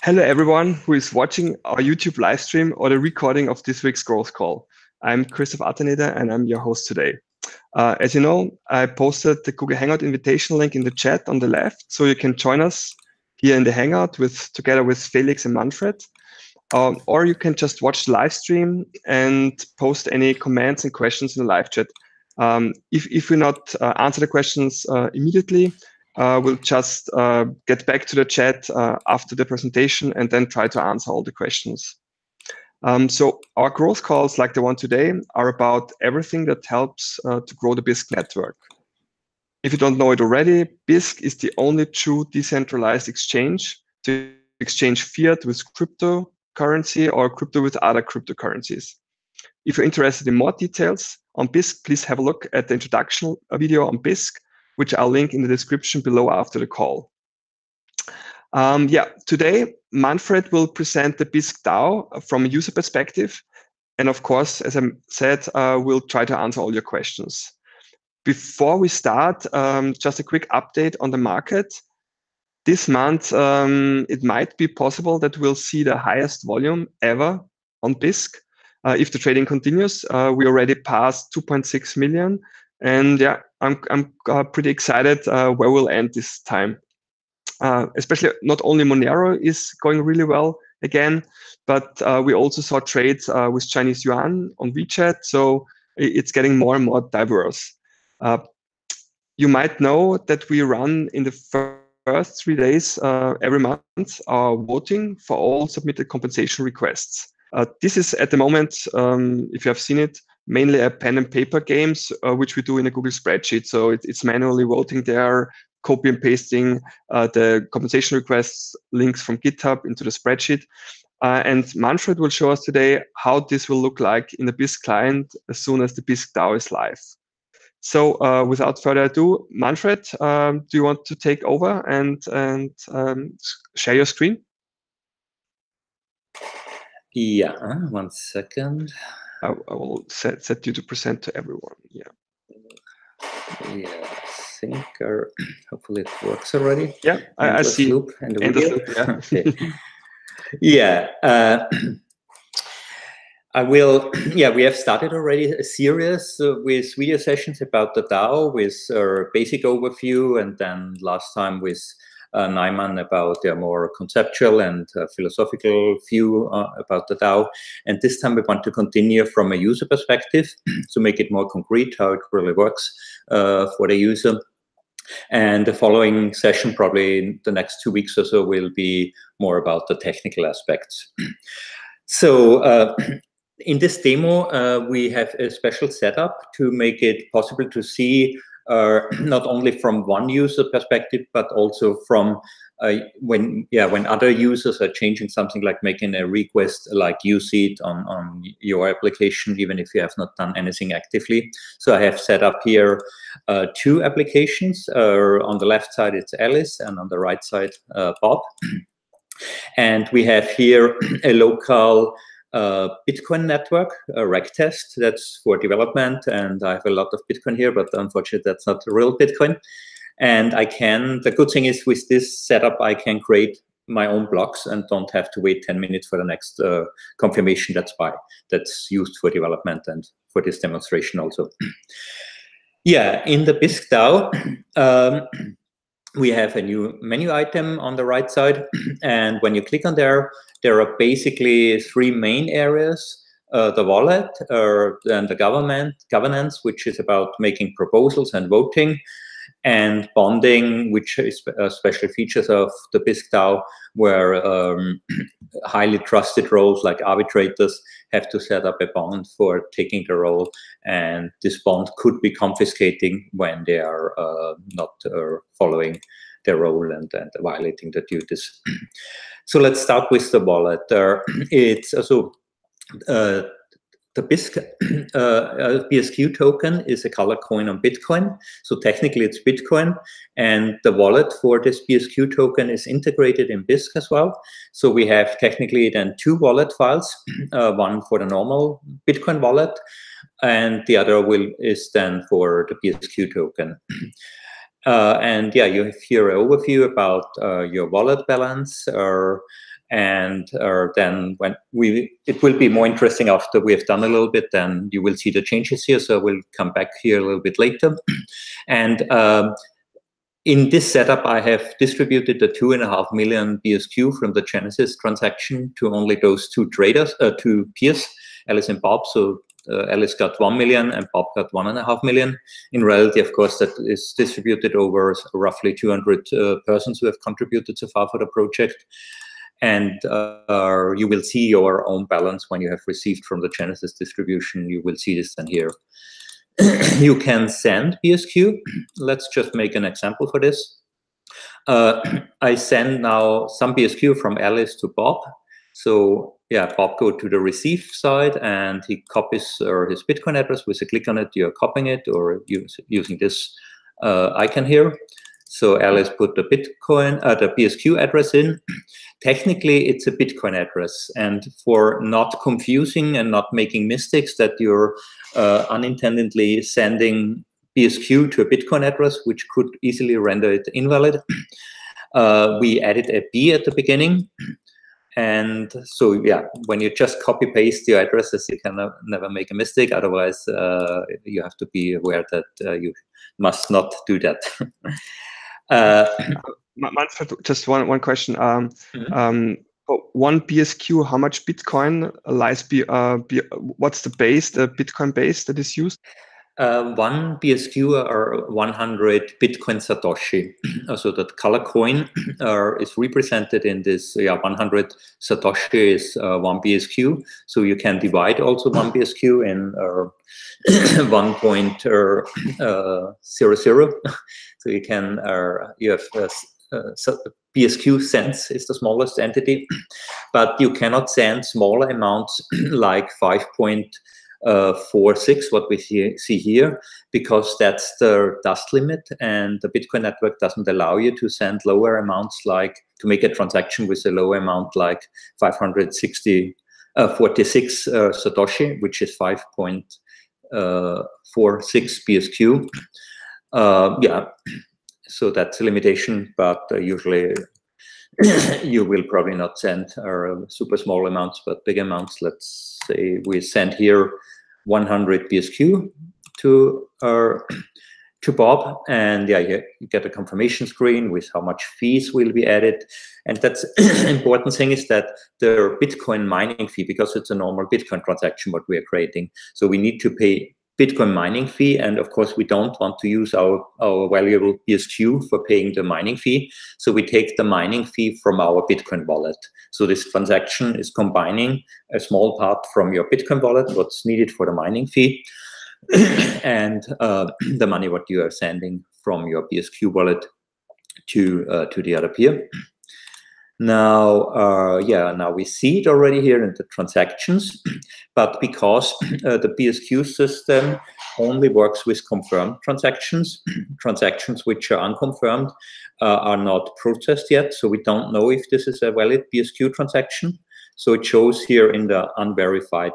Hello, everyone who is watching our YouTube live stream or the recording of this week's growth call. I'm Christoph Atteneder and I'm your host today. As you know, I posted the Google Hangout invitation link in the chat on the left, so you can join us here in the Hangout together with Felix and Manfred. Or you can just watch the live stream and post any comments and questions in the live chat. If we not answer the questions immediately, we'll just get back to the chat after the presentation and then try to answer all the questions. So our growth calls, like the one today, are about everything that helps to grow the Bisq network. If you don't know it already, Bisq is the only true decentralized exchange to exchange fiat with cryptocurrency or crypto with other cryptocurrencies. If you're interested in more details on Bisq, please have a look at the introduction video on Bisq, which I'll link in the description below after the call. Today, Manfred will present the Bisq DAO from a user perspective. And of course, as I said, we'll try to answer all your questions. Before we start, just a quick update on the market. This month, it might be possible that we'll see the highest volume ever on Bisq. If the trading continues, we already passed 2.6 million. And yeah, I'm pretty excited where we'll end this time. Especially not only Monero is going really well again, but we also saw trades with Chinese yuan on WeChat. So it's getting more and more diverse. You might know that we run in the first 3 days every month voting for all submitted compensation requests. This is at the moment, if you have seen it, mainly a pen and paper games, which we do in a Google spreadsheet. So it's manually voting there, copy and pasting the compensation requests links from GitHub into the spreadsheet. And Manfred will show us today how this will look like in the Bisq client as soon as the Bisq DAO is live. So without further ado, Manfred, do you want to take over and share your screen? Yeah, 1 second. I will set you to present to everyone. Yeah, I think hopefully it works already. Yeah, I see. Loop and the video. Loop, yeah. Okay. Yeah. I will. Yeah, we have started already a series with video sessions about the DAO with a basic overview, and then last time with Naiman about a more conceptual and philosophical view about the DAO. And this time we want to continue from a user perspective to make it more concrete how it really works for the user. And the following session, probably in the next 2 weeks or so, will be more about the technical aspects. So in this demo, we have a special setup to make it possible to see not only from one user perspective, but also from when other users are changing something, like making a request, like you see it on your application, even if you have not done anything actively. So I have set up here 2 applications. On the left side, it's Alice, and on the right side, Bob. And we have here a local Bitcoin network, a reg test that's for development, and I have a lot of Bitcoin here, but unfortunately that's not real Bitcoin. And the good thing is with this setup, I can create my own blocks and don't have to wait 10 minutes for the next confirmation that's used for development and for this demonstration also. Yeah, in the Bisq DAO, we have a new menu item on the right side. And when you click on there are basically 3 main areas. The wallet, and the governance, which is about making proposals and voting, and bonding, which is special features of the Bisq DAO, where highly trusted roles like arbitrators have to set up a bond for taking the role, and this bond could be confiscating when they are not following their role and violating the duties. So let's start with the wallet. It's also the Bisq BSQ token is a color coin on Bitcoin. So technically it's Bitcoin, and the wallet for this BSQ token is integrated in Bisq as well. So we have technically then 2 wallet files, one for the normal Bitcoin wallet, and the other is then for the BSQ token. And yeah, you have here an overview about your wallet balance, And then when it will be more interesting after we have done a little bit, then you will see the changes here. So we'll come back here a little bit later. And in this setup, I have distributed the 2.5 million BSQ from the Genesis transaction to only those two traders, two peers, Alice and Bob. So Alice got 1 million and Bob got 1.5 million. In reality, of course, that is distributed over roughly 200 persons who have contributed so far for the project. And you will see your own balance when you have received from the Genesis distribution. You will see this then here. You can send BSQ. Let's just make an example for this. I send now some BSQ from Alice to Bob. So yeah, Bob go to the receive side and he copies his Bitcoin address. With a click on it, you're copying it or using this icon here. So Alice put the Bitcoin, the BSQ address in. Technically, it's a Bitcoin address. And for not confusing and not making mistakes that you're unintendedly sending BSQ to a Bitcoin address, which could easily render it invalid, we added a B at the beginning. And so, yeah, when you just copy paste your addresses, you can never make a mistake. Otherwise, you have to be aware that you must not do that. Manfred, just one question. One BSQ, how much Bitcoin lies? What's the base, the Bitcoin base that is used? One BSQ are 100 Bitcoin Satoshi. So that color coin is represented in this 100 Satoshi is one BSQ. So you can divide also one BSQ in 1.00. So you can you have BSQ cents is the smallest entity, but you cannot send smaller amounts like 5.46, what we see here, because that's the dust limit, and the Bitcoin network doesn't allow you to send lower amounts, like to make a transaction with a lower amount like 546 Satoshi, which is 5.46 BSQ. Yeah, so that's a limitation, but usually you will probably not send super small amounts, but big amounts. Let's say we send here 100 BSQ to Bob, and yeah, you get a confirmation screen with how much fees will be added. And that's important thing is that the Bitcoin mining fee, because it's a normal Bitcoin transaction what we are creating, so we need to pay Bitcoin mining fee, and of course we don't want to use our valuable BSQ for paying the mining fee, so we take the mining fee from our Bitcoin wallet. So this transaction is combining a small part from your Bitcoin wallet, what's needed for the mining fee, and the money what you are sending from your BSQ wallet to the other peer. Now, yeah, now we see it already here in the transactions, but because the BSQ system only works with confirmed transactions, transactions which are unconfirmed are not processed yet, so we don't know if this is a valid BSQ transaction. So it shows here in the unverified,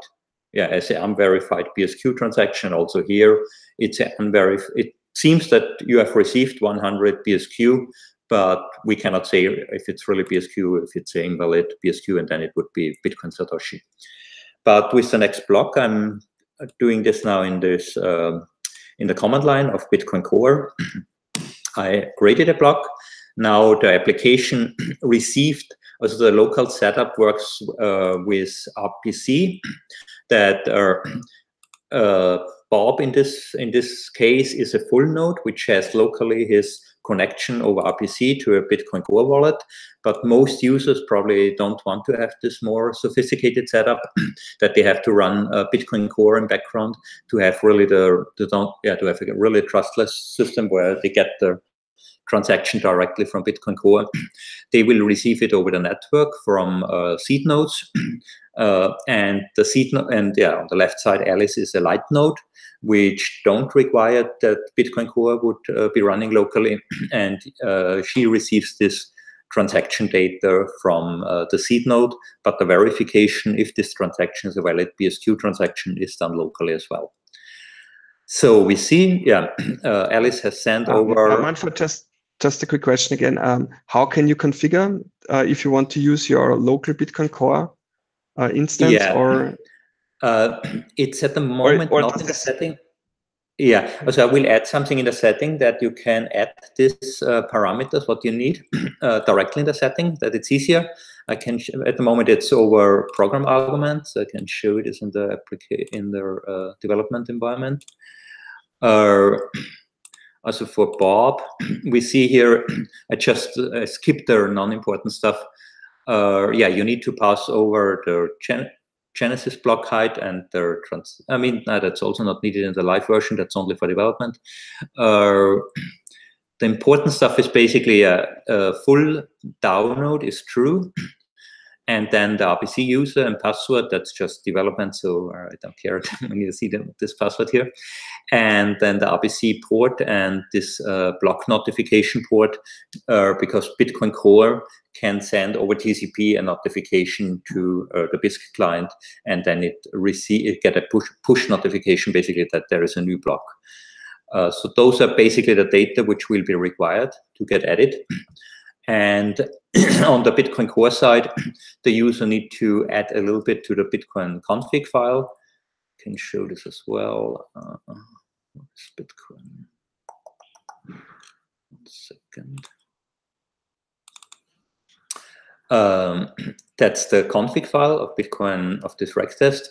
yeah, as an unverified BSQ transaction. Also here, it's unverified. It seems that you have received 100 BSQ, but we cannot say if it's really BSQ, if it's an invalid BSQ, and then it would be Bitcoin Satoshi. But with the next block, I'm doing this now in this in the command line of Bitcoin Core. I created a block. Now the application received, also the local setup works with RPC. That Bob in this case is a full node which has locally his connection over RPC to a Bitcoin Core wallet, but most users probably don't want to have this more sophisticated setup that they have to run Bitcoin Core in background to have really to have a really trustless system where they get the transaction directly from Bitcoin Core. They will receive it over the network from seed nodes, and the seed node, and yeah, on the left side, Alice is a light node, which don't require that Bitcoin Core would be running locally, and she receives this transaction data from the seed node, but the verification if this transaction is a valid BSQ transaction is done locally as well. So we see, yeah, Alice has sent over. Manfred, just just a quick question again. How can you configure if you want to use your local Bitcoin Core instance? Or it's at the moment or not in the setting. Yeah, so I will add something in the setting that you can add this parameters, what you need directly in the setting, that it's easier. I can, at the moment it's over program arguments. I can show this in the development environment. Also for Bob, we see here, I just skipped the non-important stuff. Yeah, you need to pass over the Genesis block height and the that's also not needed in the live version. That's only for development. The important stuff is basically a full DAO node is true, and then the RPC user and password, that's just development, so I don't care when you see this password here. And then the RPC port and this block notification port, because Bitcoin Core can send over TCP a notification to the Bisq client, and then it get a push notification basically that there is a new block. So those are basically the data which will be required to get added. And on the Bitcoin Core side, the user need to add a little bit to the Bitcoin config file. I can show this as well. Bitcoin. 1 second. That's the config file of Bitcoin of this reg test.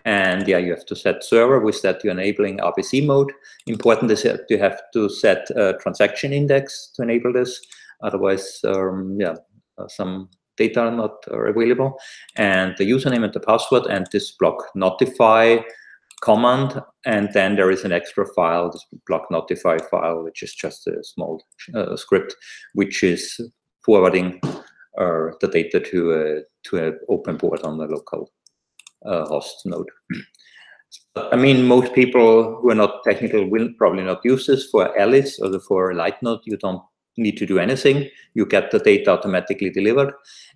And yeah, you have to set server. With that, you're enabling RPC mode. Important is that you have to set a transaction index to enable this. Otherwise, some data are not available. And the username and the password and this block notify command. And then there is an extra file, this block notify file, which is just a small script, which is forwarding the data to an open port on the local host node. I mean, most people who are not technical will probably not use this. For Alice or for Light Node, you don't need to do anything. You get the data automatically delivered.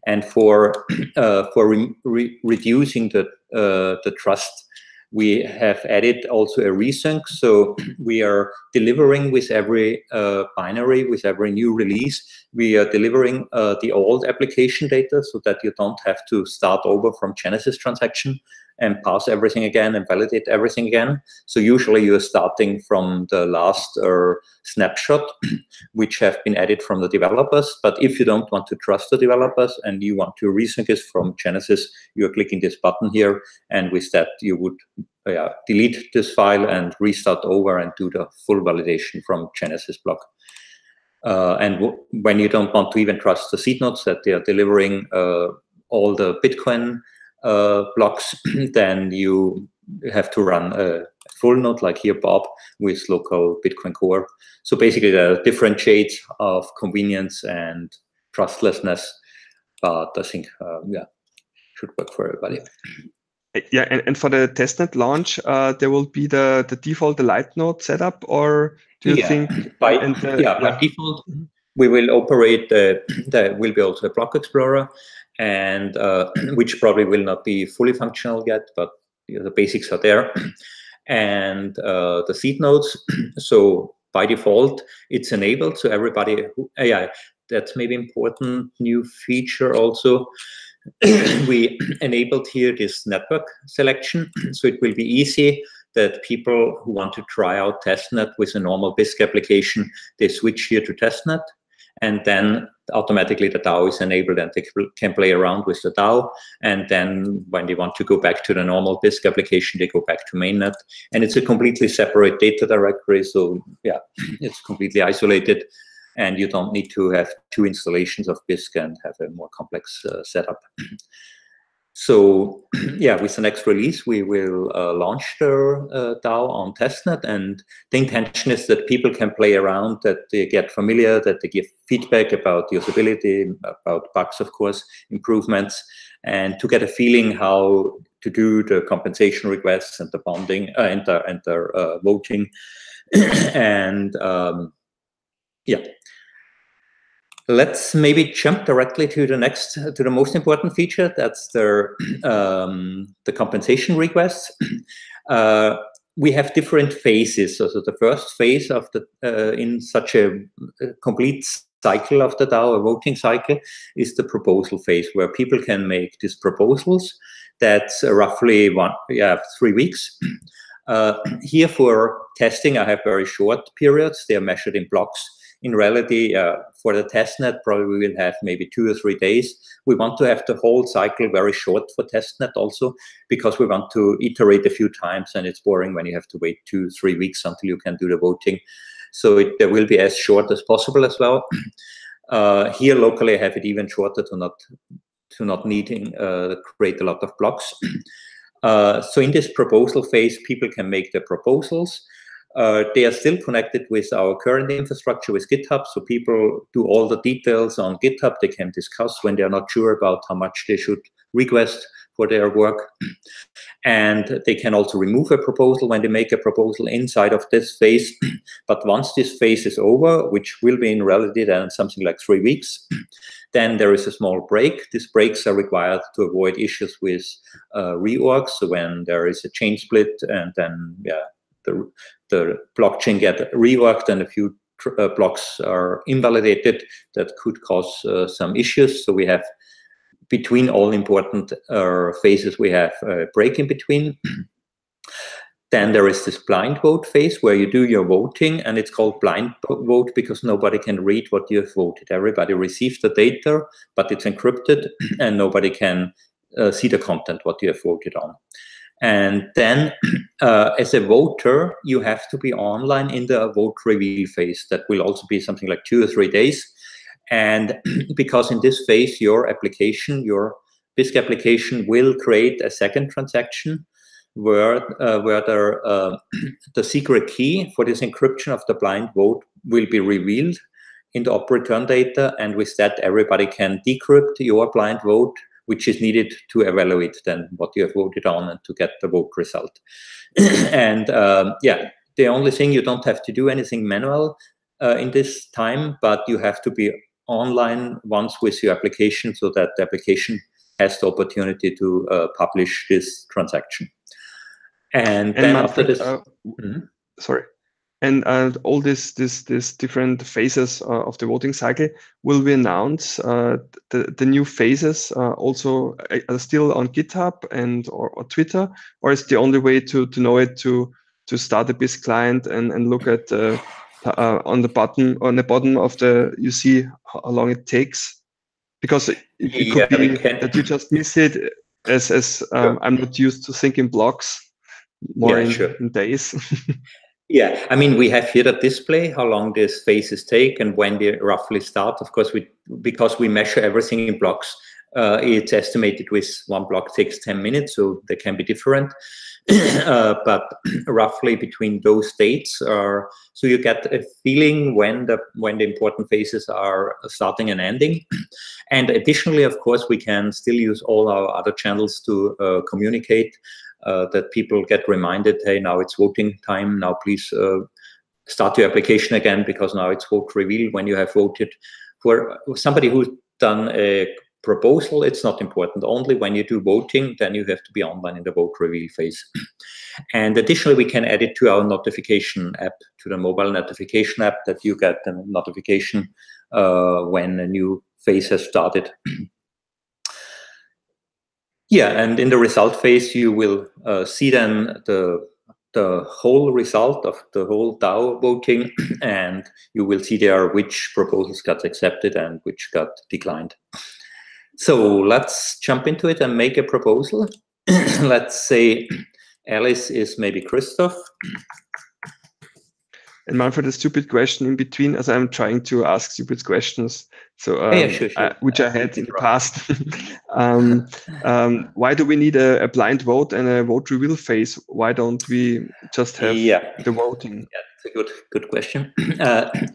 And for reducing the trust, we have added also a resync. So we are delivering with every binary, with every new release, we are delivering the old application data so that you don't have to start over from Genesis transaction and pass everything again and validate everything again. So usually you're starting from the last snapshot, which have been added from the developers. But if you don't want to trust the developers and you want to resync it from Genesis, you're clicking this button here. And with that, you would delete this file and restart over and do the full validation from Genesis block. And when you don't want to even trust the seed nodes that they are delivering all the Bitcoin blocks, then you have to run a full node like here, Bob, with local Bitcoin Core. So basically there are different shades of convenience and trustlessness, but I think, should work for everybody. Yeah, and for the testnet launch, there will be the default, the Light node setup, or do you think? By default, we will operate there will be also a block explorer, and which probably will not be fully functional yet, but the basics are there, and the seed nodes. So by default, it's enabled. So everybody, that's maybe important new feature also. We enabled here this network selection, so it will be easy that people who want to try out testnet with a normal Bisq application, they switch here to testnet, and then automatically the DAO is enabled and they can play around with the DAO. And then when they want to go back to the normal Bisq application, they go back to mainnet. And it's a completely separate data directory, so yeah, it's completely isolated. And you don't need to have 2 installations of Bisq and have a more complex setup. So yeah, with the next release, we will launch the DAO on testnet. And the intention is that people can play around, that they get familiar, that they give feedback about usability, about bugs, of course, improvements, and to get a feeling how to do the compensation requests and the bonding and the voting. And yeah. Let's maybe jump directly to the most important feature. That's the compensation requests. we have different phases. So the first phase of the in such a complete cycle of the DAO, a voting cycle, is the proposal phase, where people can make these proposals. That's roughly 3 weeks. Here for testing, I have very short periods. They are measured in blocks. In reality, for the testnet, probably we will have maybe 2 or 3 days. We want to have the whole cycle very short for testnet also, because we want to iterate a few times, and it's boring when you have to wait 2 or 3 weeks until you can do the voting. So there will be as short as possible as well. Here locally, I have it even shorter to not needing create a lot of blocks. So in this proposal phase, people can make their proposals. They are still connected with our current infrastructure with GitHub, so people do all the details on GitHub. They can discuss when they are not sure about how much they should request for their work. And they can also remove a proposal when they make a proposal inside of this phase. But once this phase is over, which will be in reality then something like 3 weeks, then there is a small break. These breaks are required to avoid issues with reorgs. So when there is a chain split and then the blockchain get reworked and a few blocks are invalidated, that could cause some issues. So we have, between all important phases, we have a break in between. Then there is this blind vote phase where you do your voting, and it's called blind vote because nobody can read what you have voted. Everybody receives the data, but it's encrypted and nobody can see the content, what you have voted on. And then as a voter, you have to be online in the vote reveal phase. That will also be something like 2 or 3 days. And because in this phase, your application, your Bisq application will create a second transaction where the secret key for this encryption of the blind vote will be revealed in the op return data. And with that, everybody can decrypt your blind vote, which is needed to evaluate then what you have voted on and to get the vote result. And the only thing, you don't have to do anything manual in this time, but you have to be online once with your application so that the application has the opportunity to publish this transaction. And then Manfred, after this, sorry. And all these different phases of the voting cycle, will we announce the new phases also still on GitHub and or Twitter, or is the only way to know it to start a Bisq client and look at on the bottom of the, you see how long it takes, because it could be that you just miss it as I'm not used to think in blocks, more in days. Yeah, I mean, we have here the display, how long these phases take and when they roughly start. Of course, because we measure everything in blocks, it's estimated with 1 block takes 10 minutes, so they can be different. But roughly between those dates so you get a feeling when the important phases are starting and ending. And additionally, of course, we can still use all our other channels to communicate. That people get reminded, hey, now it's voting time. Now please start your application again because now it's vote reveal when you have voted. For somebody who's done a proposal, it's not important. Only when you do voting, then you have to be online in the vote reveal phase. And additionally, we can add it to our notification app, to the mobile notification app, that you get a notification when a new phase has started. Yeah, and in the result phase, you will see then the whole result of the whole DAO voting, and you will see there which proposals got accepted and which got declined. So let's jump into it and make a proposal. Let's say Alice is maybe Christoph. And Manfred, a stupid question in between, as I'm trying to ask stupid questions, so sure. which I had in the past. Why do we need a blind vote and a vote reveal phase? Why don't we just have the voting? Yeah, that's a good question.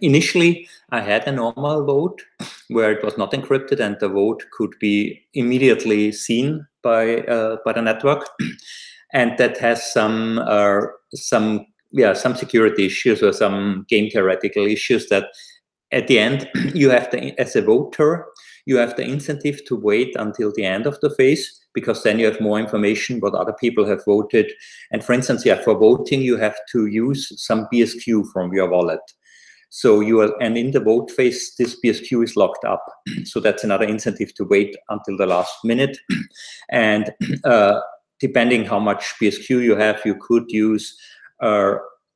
Initially, I had a normal vote where it was not encrypted and the vote could be immediately seen by the network, and that has some security issues or some game theoretical issues, that at the end, you have as a voter, you have the incentive to wait until the end of the phase, because then you have more information what other people have voted. And for instance, yeah, for voting, you have to use some BSQ from your wallet. So and in the vote phase, this BSQ is locked up. So that's another incentive to wait until the last minute. And depending how much BSQ you have, you could use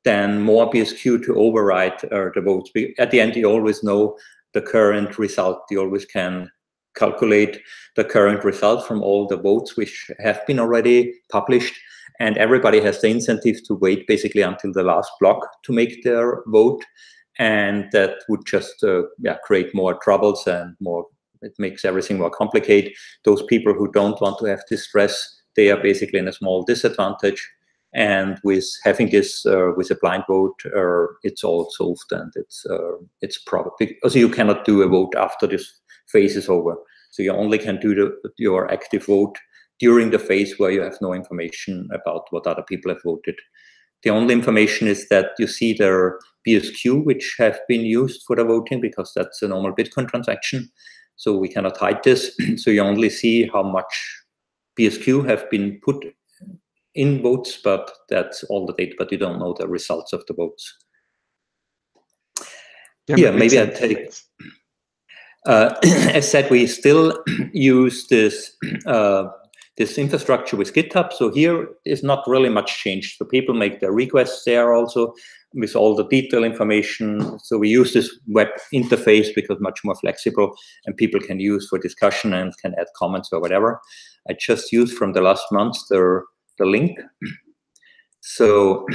then more BSQ to override the votes. At the end, you always know the current result. You always can calculate the current result from all the votes which have been already published. And everybody has the incentive to wait basically until the last block to make their vote. And that would just create more troubles and more, it makes everything more complicated. Those people who don't want to have this stress, they are basically in a small disadvantage. And with having this with a blind vote, it's all solved, and it's probably because you cannot do a vote after this phase is over. So you only can do your active vote during the phase where you have no information about what other people have voted. The only information is that you see their BSQ, which have been used for the voting, because that's a normal Bitcoin transaction. So we cannot hide this. So you only see how much BSQ have been put in votes, but that's all the data, but you don't know the results of the votes. Yeah, maybe I take, as said, we still use this this infrastructure with GitHub. So here is not really much changed. So people make their requests there also with all the detail information. So we use this web interface because much more flexible, and people can use for discussion and can add comments or whatever. I just used from the last month the link. So,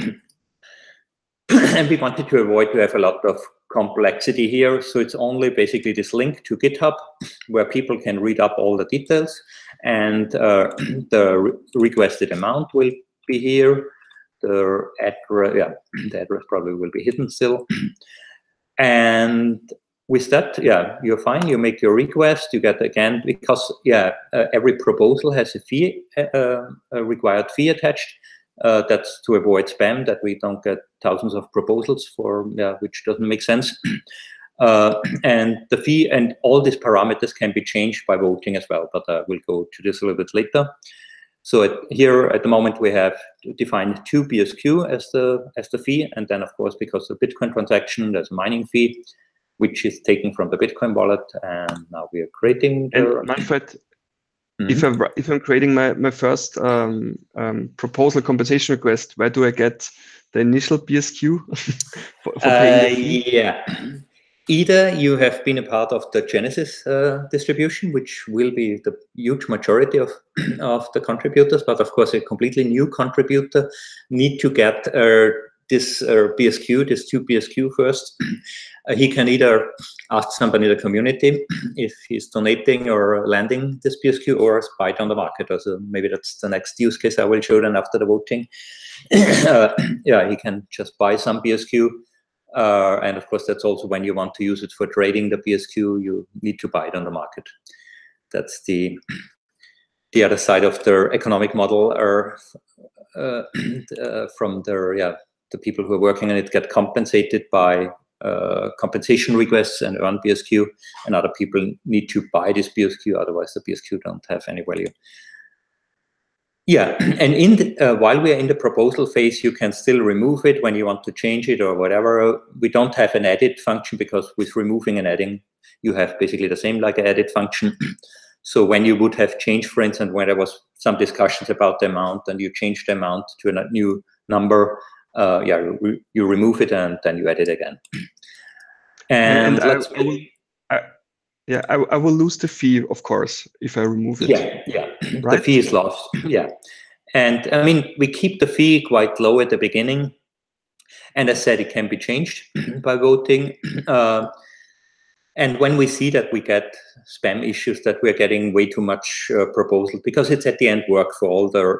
and we wanted to avoid to have a lot of complexity here. So it's only basically this link to GitHub where people can read up all the details, and the requested amount will be here. The address probably will be hidden still. And with that, yeah, you're fine. You make your request. You get again, because every proposal has a fee, a required fee attached. That's to avoid spam, that we don't get thousands of proposals for which doesn't make sense. And the fee and all these parameters can be changed by voting as well. But we'll go to this a little bit later. So here at the moment we have defined 2 BSQ as the fee, and then of course because the Bitcoin transaction there's a mining fee, which is taken from the Bitcoin wallet, and now we are creating. And Manfred, if I'm creating my first proposal compensation request, where do I get the initial BSQ for paying the fee? Yeah. Either you have been a part of the Genesis distribution, which will be the huge majority of the contributors, but of course a completely new contributor need to get this BSQ, this 2 BSQ first. He can either ask somebody in the community if he's donating or lending this BSQ, or buy it on the market. Also, maybe that's the next use case I will show then after the voting. He can just buy some BSQ. And of course, that's also when you want to use it for trading the BSQ, you need to buy it on the market. That's the other side of the economic model, from the people who are working on it get compensated by compensation requests and earn BSQ, and other people need to buy this BSQ, otherwise the BSQ don't have any value. Yeah, and while we are in the proposal phase, you can still remove it when you want to change it or whatever. We don't have an edit function, because with removing and adding, you have basically the same like an edit function. So when you would have changed, for instance, when there was some discussions about the amount and you change the amount to a new number, you remove it and then you add it again. And I will lose the fee, of course, if I remove it. Yeah, right? The fee is lost. Yeah, and I mean we keep the fee quite low at the beginning, and as said, it can be changed by voting. And when we see that we get spam issues, that we're getting way too much proposal, because it's at the end work for all the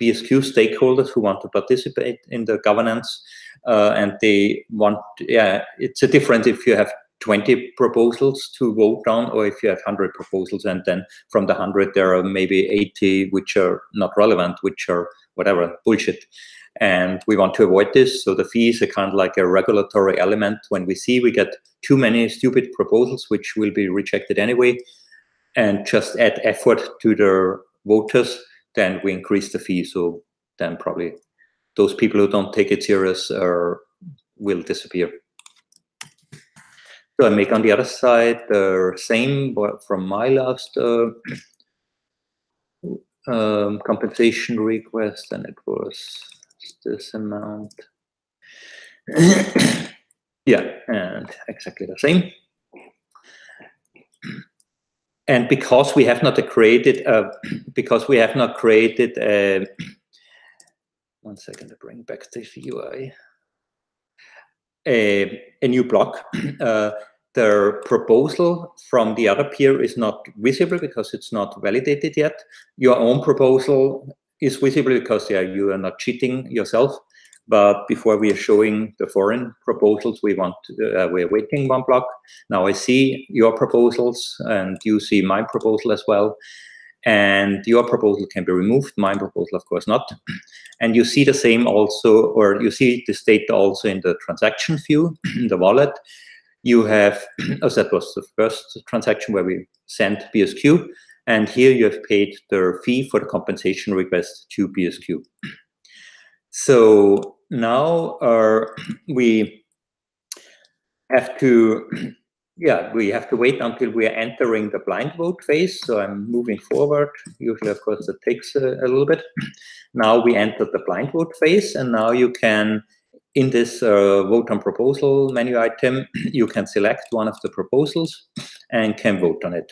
BSQ stakeholders who want to participate in the governance, and they want, it's a difference if you have 20 proposals to vote on, or if you have 100 proposals, and then from the 100 there are maybe 80 which are not relevant, which are whatever, bullshit. And we want to avoid this. So the fee is a kind of like a regulatory element. When we see we get too many stupid proposals, which will be rejected anyway, and just add effort to the voters, then we increase the fee. So then probably those people who don't take it serious will disappear. So I make on the other side the same from my last compensation request, and it was this amount. Yeah, and exactly the same. And because we have not created, one second to bring back the UI, a new block. The proposal from the other peer is not visible because it's not validated yet. Your own proposal is visible because you are not cheating yourself. But before we are showing the foreign proposals, we're waiting one block. Now I see your proposals and you see my proposal as well. And your proposal can be removed, my proposal, of course, not. And you see the same also, or you see this data also in the transaction view, in the wallet. You have, that was the first transaction where we sent BSQ. And here you have paid the fee for the compensation request to BSQ. So now we have to, we have to wait until we are entering the blind vote phase. So I'm moving forward. Usually, of course, that takes a little bit. Now we enter the blind vote phase, and now you can, in this vote on proposal menu item, you can select one of the proposals and can vote on it.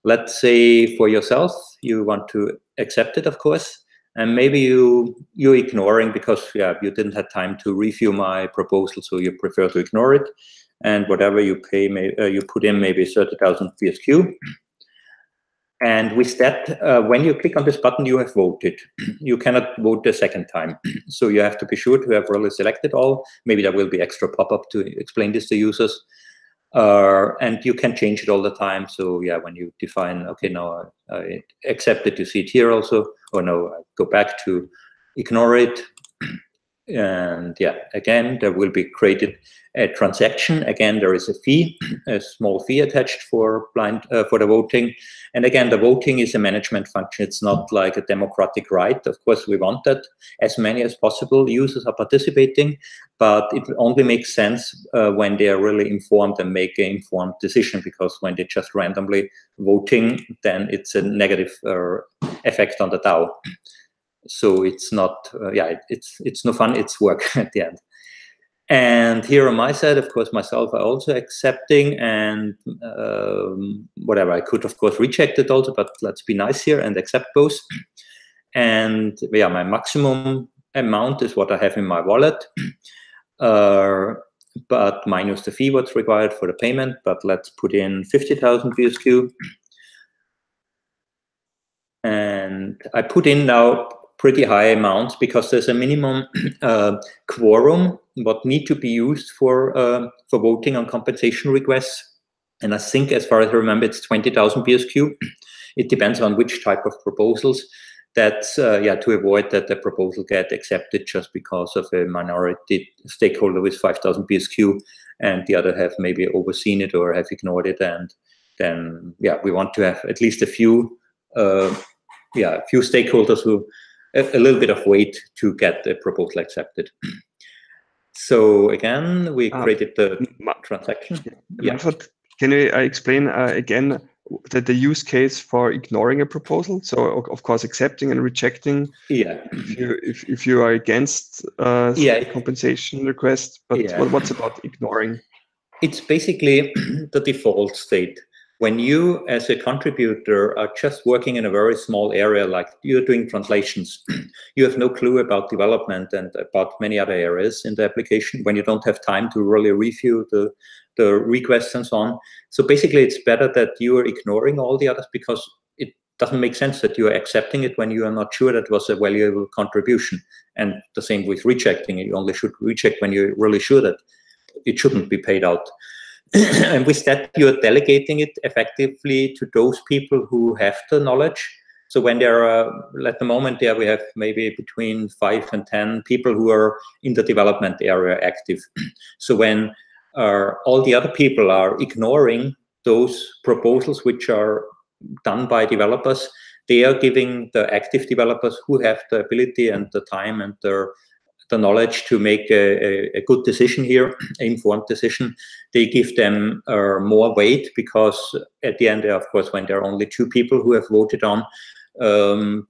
Let's say for yourself, you want to accept it, of course. And maybe you're ignoring because you didn't have time to review my proposal, so you prefer to ignore it. And whatever you pay, you put in maybe 30,000 BSQ. And with that, when you click on this button, you have voted. You cannot vote the second time. So you have to be sure to have really selected all. Maybe there will be extra pop-up to explain this to users. And you can change it all the time. So when you define, okay, now I accept it, you see it here also, or no, I go back to ignore it. And again, there will be created a transaction. Again, there is a fee, a small fee attached for for the voting. And again, the voting is a management function. It's not like a democratic right. Of course, we want that as many as possible users are participating, but it only makes sense when they are really informed and make an informed decision, because when they're just randomly voting, then it's a negative effect on the DAO. So it's not, it's no fun, it's work at the end. And here on my side, of course, myself, I also accepting, and whatever, I could, of course, reject it also, but let's be nice here and accept both. And my maximum amount is what I have in my wallet, but minus the fee what's required for the payment. But let's put in 50,000 BSQ. And I put in now pretty high amounts because there's a minimum quorum what need to be used for voting on compensation requests. And I think, as far as I remember, it's 20,000 BSQ. It depends on which type of proposals. That's to avoid that the proposal get accepted just because of a minority stakeholder with 5,000 BSQ, and the other have maybe overseen it or have ignored it. And then we want to have at least a few few stakeholders who a little bit of weight to get the proposal accepted. So again, we created the transaction. Manfred, can you explain again that the use case for ignoring a proposal? So of course, accepting and rejecting. If you are against compensation request, but what's about ignoring? It's basically the default state. When you, as a contributor, are just working in a very small area, like you're doing translations, you have no clue about development and about many other areas in the application, when you don't have time to really review the requests and so on. So basically, it's better that you are ignoring all the others, because it doesn't make sense that you are accepting it when you are not sure that was a valuable contribution. And the same with rejecting it. You only should reject when you're really sure that it shouldn't be paid out. And with that, you're delegating it effectively to those people who have the knowledge. So when there are, at the moment there we have maybe between 5 and 10 people who are in the development area active. So when all the other people are ignoring those proposals which are done by developers, they are giving the active developers who have the ability and the time and the knowledge to make a good decision here, an informed decision. They give them more weight, because at the end, of course, when there are only 2 people who have voted on,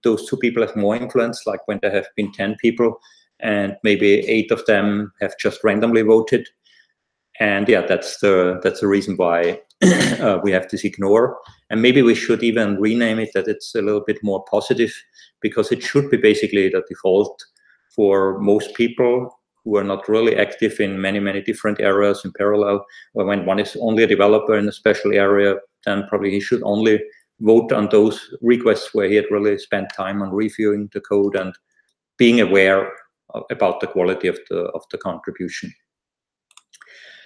those 2 people have more influence, like when there have been 10 people and maybe 8 of them have just randomly voted. And yeah, that's the reason why we have this ignore. And maybe we should even rename it that it's a little bit more positive, because it should be basically the default for most people who are not really active in many different areas in parallel. Or when one is only a developer in a special area, then probably he should only vote on those requests where he had really spent time on reviewing the code and being aware about the quality of the contribution.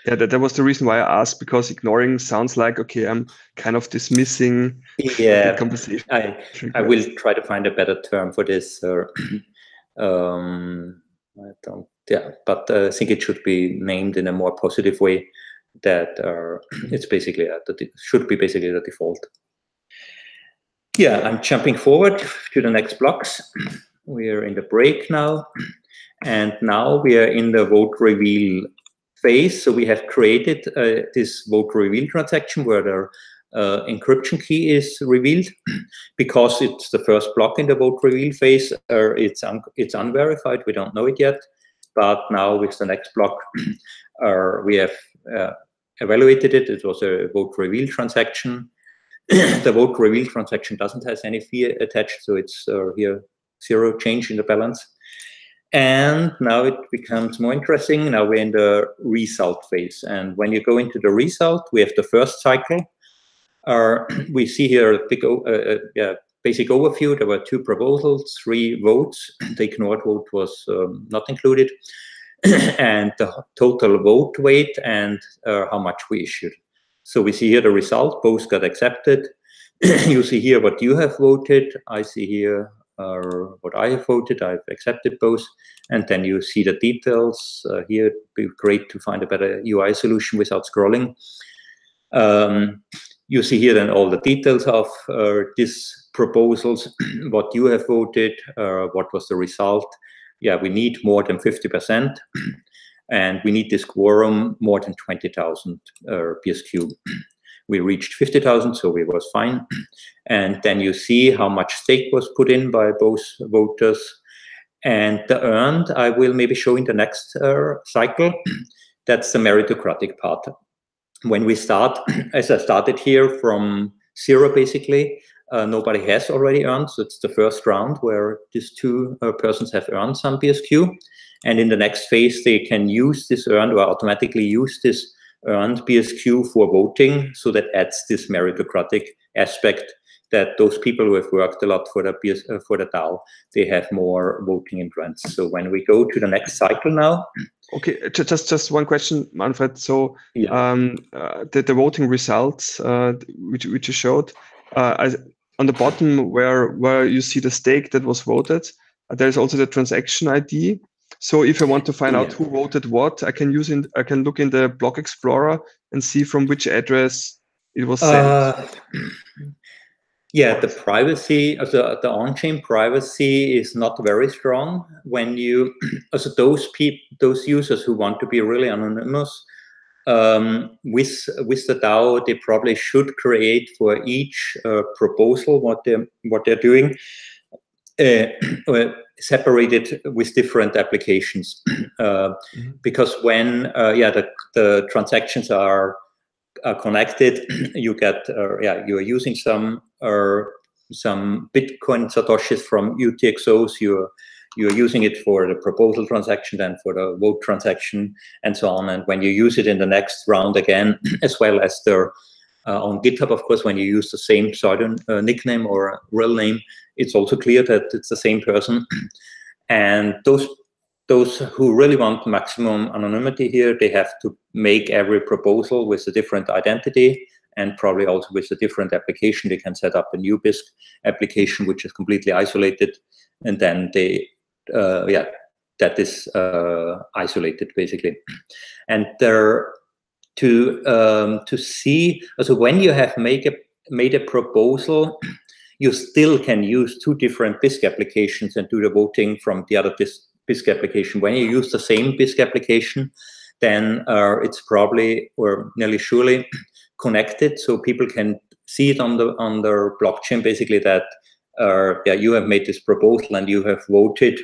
Yeah, that was the reason why I asked, because ignoring sounds like, okay, I'm kind of dismissing the conversation. I will try to find a better term for this. I don't. Yeah, but I think it should be named in a more positive way. That it's basically should be basically the default. Yeah, I'm jumping forward to the next blocks. We are in the break now, and now we are in the vote reveal phase. So we have created this vote reveal transaction where the encryption key is revealed, because it's the first block in the vote reveal phase. It's unverified. We don't know it yet, but now with the next block, we have evaluated it. It was a vote reveal transaction. The vote reveal transaction doesn't have any fee attached, so it's here 0 change in the balance. And now it becomes more interesting. Now we're in the result phase. And when you go into the result, we have the first cycle. We see here a big, basic overview. There were 2 proposals, 3 votes. The ignored vote was not included. And the total vote weight and how much we issued. So we see here the result, both got accepted. You see here what you have voted. I see here what I have voted. I've accepted both. And then you see the details. Here it'd be great to find a better UI solution without scrolling. You see here then all the details of these proposals, what you have voted, what was the result. Yeah, we need more than 50%. And we need this quorum more than 20,000 BSQ. We reached 50,000, so it was fine. And then you see how much stake was put in by both voters. And the earned, I will maybe show in the next cycle. That's the meritocratic part. When we start, as I started here from 0 basically, nobody has already earned. So it's the first round where these 2 persons have earned some BSQ. And in the next phase, they can use this earned or automatically use this earned BSQ for voting. So that adds this meritocratic aspect that those people who have worked a lot for the DAO, they have more voting influence. So when we go to the next cycle now. Okay, just one question, Manfred. So the voting results which you showed, on the bottom where you see the stake that was voted, there's also the transaction ID. So if I want to find out who voted what, I can look in the Block Explorer and see from which address it was sent. Yeah, the privacy, the on-chain privacy is not very strong. When you, those users who want to be really anonymous, with the DAO, they probably should create for each proposal what they're doing, separated with different applications, because when the transactions are connected, you get you are using some Bitcoin satoshis from UTXOs. You're using it for the proposal transaction, then for the vote transaction, and so on. And when you use it in the next round again, as well as on GitHub, of course, when you use the same pseudonym, nickname or real name, it's also clear that it's the same person. And those who really want maximum anonymity here, they have to make every proposal with a different identity and probably also with a different application, they can set up a new Bisq application, which is completely isolated, and then they, that is isolated basically. And there, to see, so when you have made a proposal, you still can use two different Bisq applications and do the voting from the other Bisq application. When you use the same Bisq application, then it's probably or nearly surely connected, so people can see it on the blockchain basically that you have made this proposal and you have voted,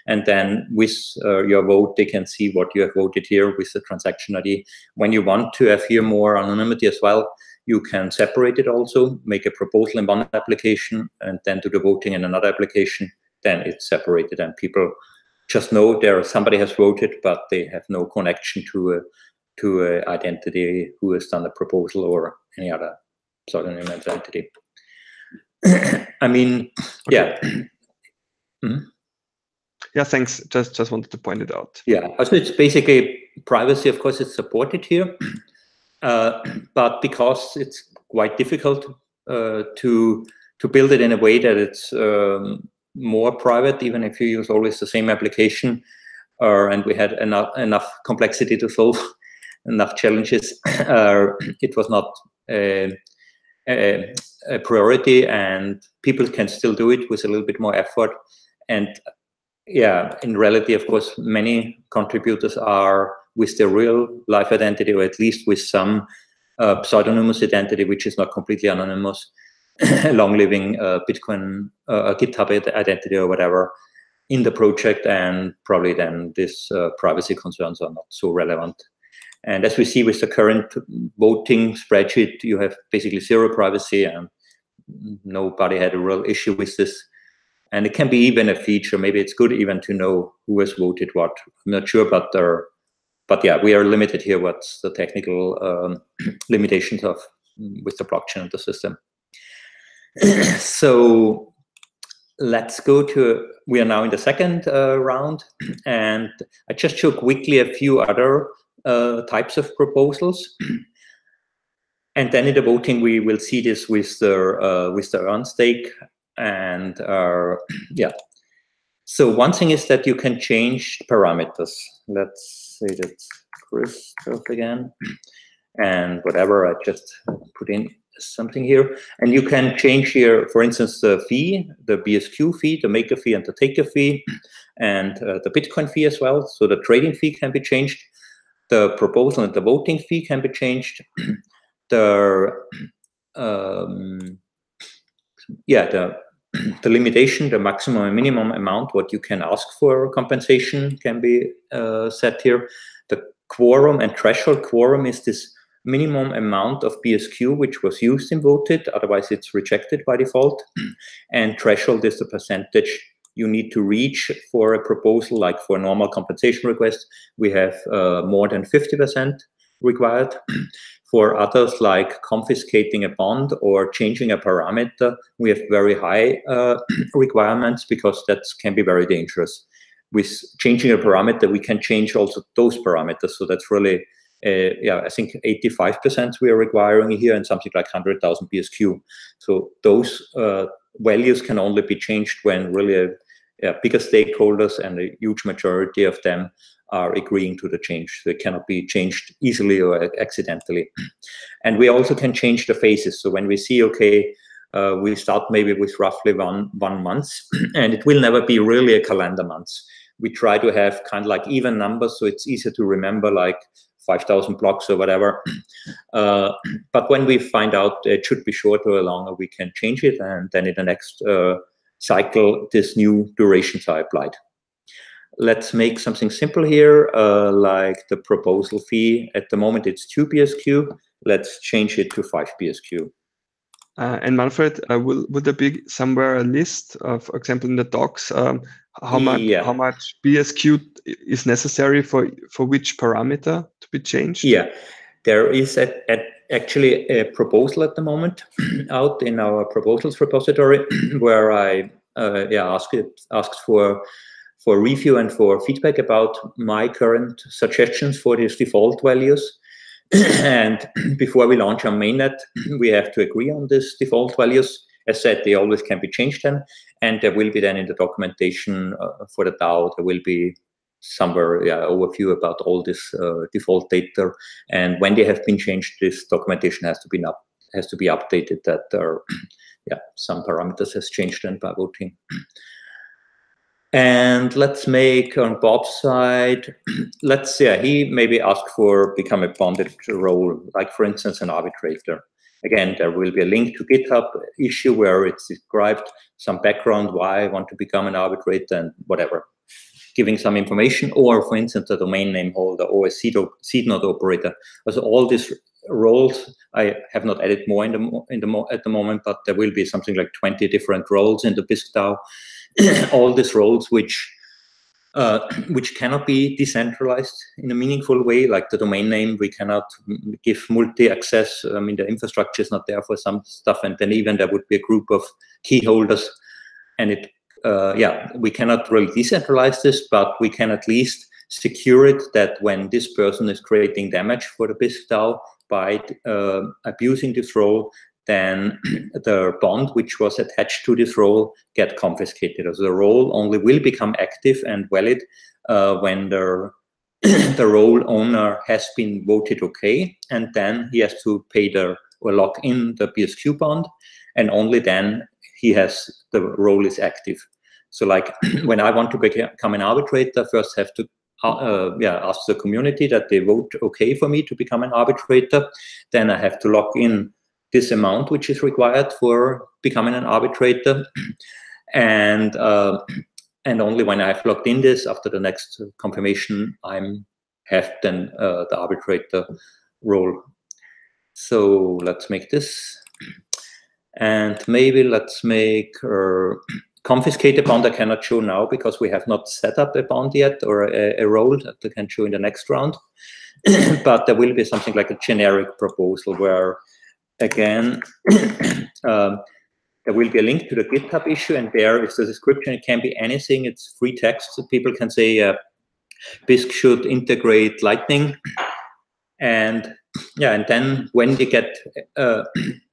and then with your vote they can see what you have voted here with the transaction ID. When you want to have here more anonymity as well, you can separate it also, make a proposal in one application and then do the voting in another application. Then it's separated and people just know somebody has voted, but they have no connection to a identity who has done the proposal or any other pseudonym identity. I mean, yeah. Yeah, thanks. Just wanted to point it out. Yeah, so it's basically privacy. Of course, it's supported here. But because it's quite difficult to build it in a way that it's more private, even if you use always the same application, and we had enough complexity to solve, enough challenges, it was not a priority, and people can still do it with a little bit more effort. And yeah, in reality, of course, many contributors are with their real life identity, or at least with some pseudonymous identity, which is not completely anonymous, long-living Bitcoin, GitHub identity or whatever in the project, and probably then this privacy concerns are not so relevant. And as we see with the current voting spreadsheet, you have basically zero privacy, and nobody had a real issue with this. And it can be even a feature. Maybe it's good even to know who has voted what. I'm not sure, but yeah, we are limited here. What's the technical limitations of with the blockchain and the system? So let's go to. We are now in the second round, and I just show quickly a few other types of proposals. And then in the voting, we will see this with the earn stake. And yeah, so one thing is that you can change parameters. Let's say that's Christoph again, and whatever, I just put in something here, and you can change here, for instance, the fee, the BSQ fee, the maker fee, and the taker fee, and the Bitcoin fee as well. So the trading fee can be changed, the proposal and the voting fee can be changed, the limitation, the maximum and minimum amount, what you can ask for compensation can be set here. The quorum and threshold. Quorum is this minimum amount of BSQ which was used and voted, otherwise it's rejected by default. And threshold is the percentage you need to reach for a proposal. Like for a normal compensation request, we have more than 50% required. For others, like confiscating a bond or changing a parameter, we have very high requirements, because that can be very dangerous. With changing a parameter, we can change also those parameters. So that's really, I think 85% we are requiring here, and something like 100,000 BSQ. So those values can only be changed when really bigger stakeholders and a huge majority of them are agreeing to the change. They cannot be changed easily or accidentally. And we also can change the phases. So when we see, okay, we start maybe with roughly one month, and it will never be really a calendar month. We try to have kind of like even numbers, so it's easier to remember, like 5,000 blocks or whatever. But when we find out it should be shorter or longer, we can change it, and then in the next cycle, this new durations are applied. Let's make something simple here, like the proposal fee. At the moment, it's 2 BSQ. Let's change it to 5 BSQ. And Manfred, will there be somewhere a list of, for example, in the docs, how much BSQ is necessary for which parameter to be changed? Yeah, there is actually a proposal at the moment out in our proposals repository where I asked for review and for feedback about my current suggestions for these default values. And before we launch our mainnet, we have to agree on this default values. As said, they always can be changed then, and there will be then in the documentation for the DAO, there will be somewhere overview about all this default data, and when they have been changed, this documentation has to be updated that there are some parameters has changed then by voting. And let's make on Bob's side, let's say he maybe ask for become a bonded role, like for instance an arbitrator. Again, there will be a link to GitHub issue where it's described some background why I want to become an arbitrator and whatever, giving some information, or for instance a domain name holder or a seed node operator. So all these roles I have not added more at the moment, but there will be something like 20 different roles in the Bisq DAO. All these roles which cannot be decentralized in a meaningful way, like the domain name, we cannot give multi-access. I mean, the infrastructure is not there for some stuff, and then even there would be a group of key holders, and it, we cannot really decentralize this, but we can at least secure it that when this person is creating damage for the Bisq DAO by abusing this role, then the bond which was attached to this role get confiscated. So the role only will become active and valid when the role owner has been voted okay, and then he has to pay or lock in the BSQ bond, and only then the role is active. So like when I want to become an arbitrator, first have to ask the community that they vote okay for me to become an arbitrator. Then I have to lock in this amount which is required for becoming an arbitrator, and only when I have logged in this after the next confirmation, I have then the arbitrator role. So let's make this, and maybe let's make confiscate a bond. I cannot show now because we have not set up a bond yet, or a role that I can show in the next round. But there will be something like a generic proposal where, again, there will be a link to the GitHub issue, and there is the description. It can be anything. It's free text. So people can say Bisq should integrate Lightning, and then when they get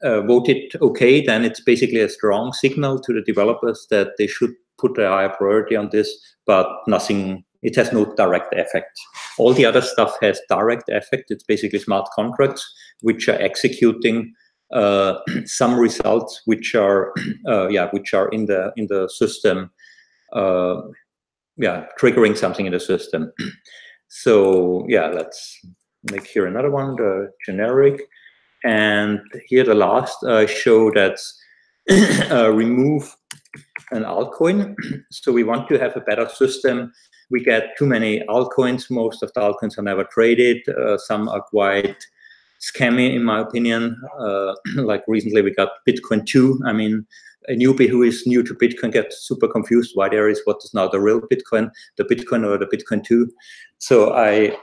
voted okay, then it's basically a strong signal to the developers that they should put a higher priority on this, but nothing. It has no direct effect. All the other stuff has direct effect. It's basically smart contracts which are executing some results which are in the system, triggering something in the system. So let's make here another one, the generic, and here the last show that's remove an altcoin. So we want to have a better system. We get too many altcoins. Most of the altcoins are never traded. Some are quite scammy, in my opinion. Like recently we got Bitcoin 2. I mean, a newbie who is new to Bitcoin gets super confused why there is what is now the real Bitcoin, the Bitcoin or the Bitcoin 2. So I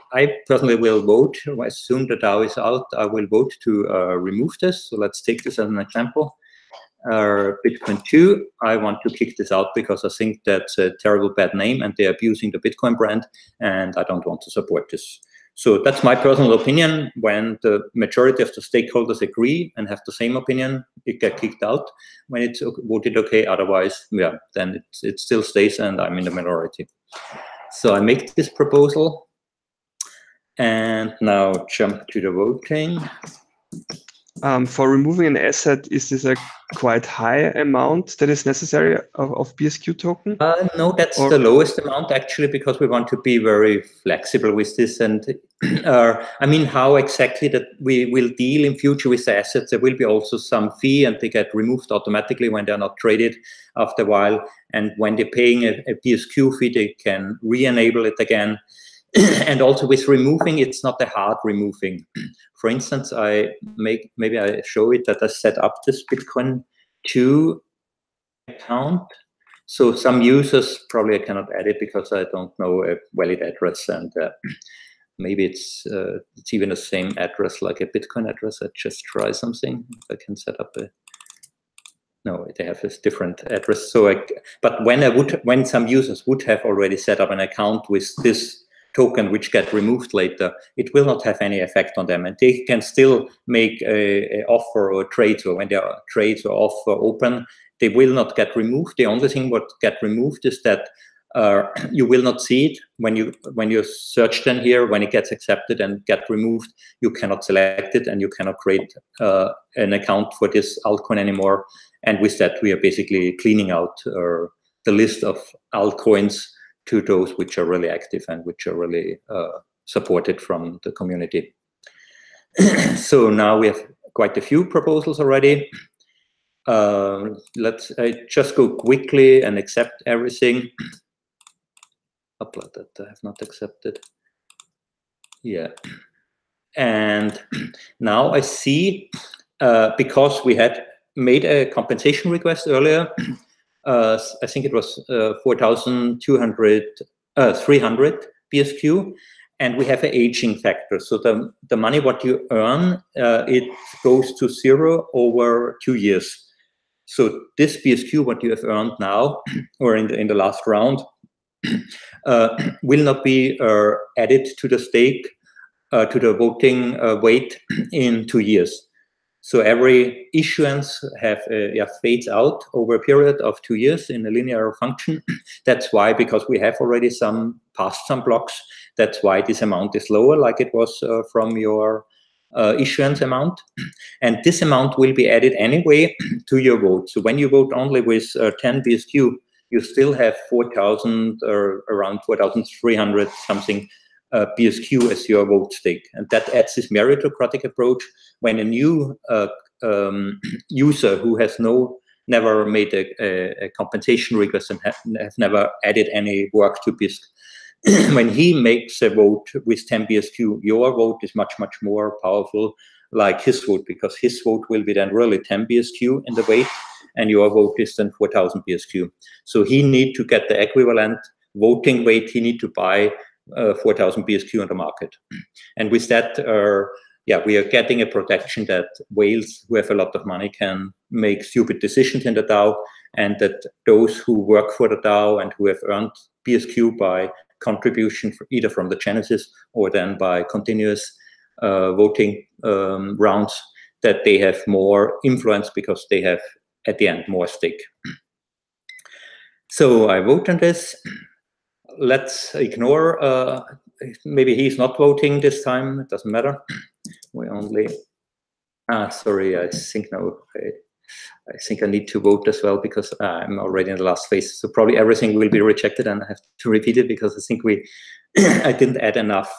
personally will vote, as soon the DAO is out, I will vote to remove this. So let's take this as an example. Bitcoin 2, I want to kick this out because I think that's a terrible bad name and they're abusing the Bitcoin brand, and I don't want to support this. So that's my personal opinion. When the majority of the stakeholders agree and have the same opinion, it gets kicked out when it's voted okay. Otherwise, then it still stays and I'm in the minority. So I make this proposal and now jump to the voting. For removing an asset, is this a quite high amount that is necessary of BSQ token? No, that's the lowest amount actually, because we want to be very flexible with this. And I mean, how exactly that we will deal in future with the assets, there will be also some fee and they get removed automatically when they're not traded after a while. And when they're paying a BSQ fee, they can re-enable it again. And also with removing, it's not a hard removing. For instance, maybe I show it that I set up this Bitcoin 2 account. So some users, probably I cannot add it because I don't know a valid address, and maybe it's even the same address like a Bitcoin address. I just try something. I can set up no, they have this different address. So but when some users would have already set up an account with this token which get removed later, it will not have any effect on them, and they can still make a offer or trade. So when there are trades or offer open, they will not get removed. The only thing what get removed is that you will not see it when you search then here. When it gets accepted and get removed, you cannot select it, and you cannot create an account for this altcoin anymore. And with that, we are basically cleaning out the list of altcoins to those which are really active and which are really supported from the community. So now we have quite a few proposals already. Let's just go quickly and accept everything. Upload that I have not accepted. Yeah. And now I see, because we had made a compensation request earlier, I think it was 300 BSQ, and we have an aging factor. So the money what you earn, it goes to 0 over 2 years. So this BSQ what you have earned now, or in the last round, will not be added to the stake, to the voting weight in 2 years. So every issuance fades out over a period of 2 years in a linear function. That's why, because we have already passed some blocks, that's why this amount is lower, like it was from your issuance amount. And this amount will be added anyway to your vote. So when you vote only with 10 BSQ, you still have 4,000 or around 4,300 something BSQ as your vote stake. And that adds this meritocratic approach. When a new user who has never made a compensation request and has never added any work to Bisq, when he makes a vote with 10 BSQ, your vote is much, much more powerful like his vote, because his vote will be then really 10 BSQ in the weight, and your vote is then 4,000 BSQ. So he need to get the equivalent voting weight. He need to buy 4,000 BSQ on the market. And with that, we are getting a protection that whales who have a lot of money can make stupid decisions in the DAO, and that those who work for the DAO and who have earned BSQ by contribution either from the Genesis or then by continuous voting rounds, that they have more influence because they have at the end more stake. So I vote on this. Let's ignore, maybe he's not voting this time, it doesn't matter. We only, sorry, I think now, I think I need to vote as well because I'm already in the last phase. So probably everything will be rejected and I have to repeat it because I think I didn't add enough,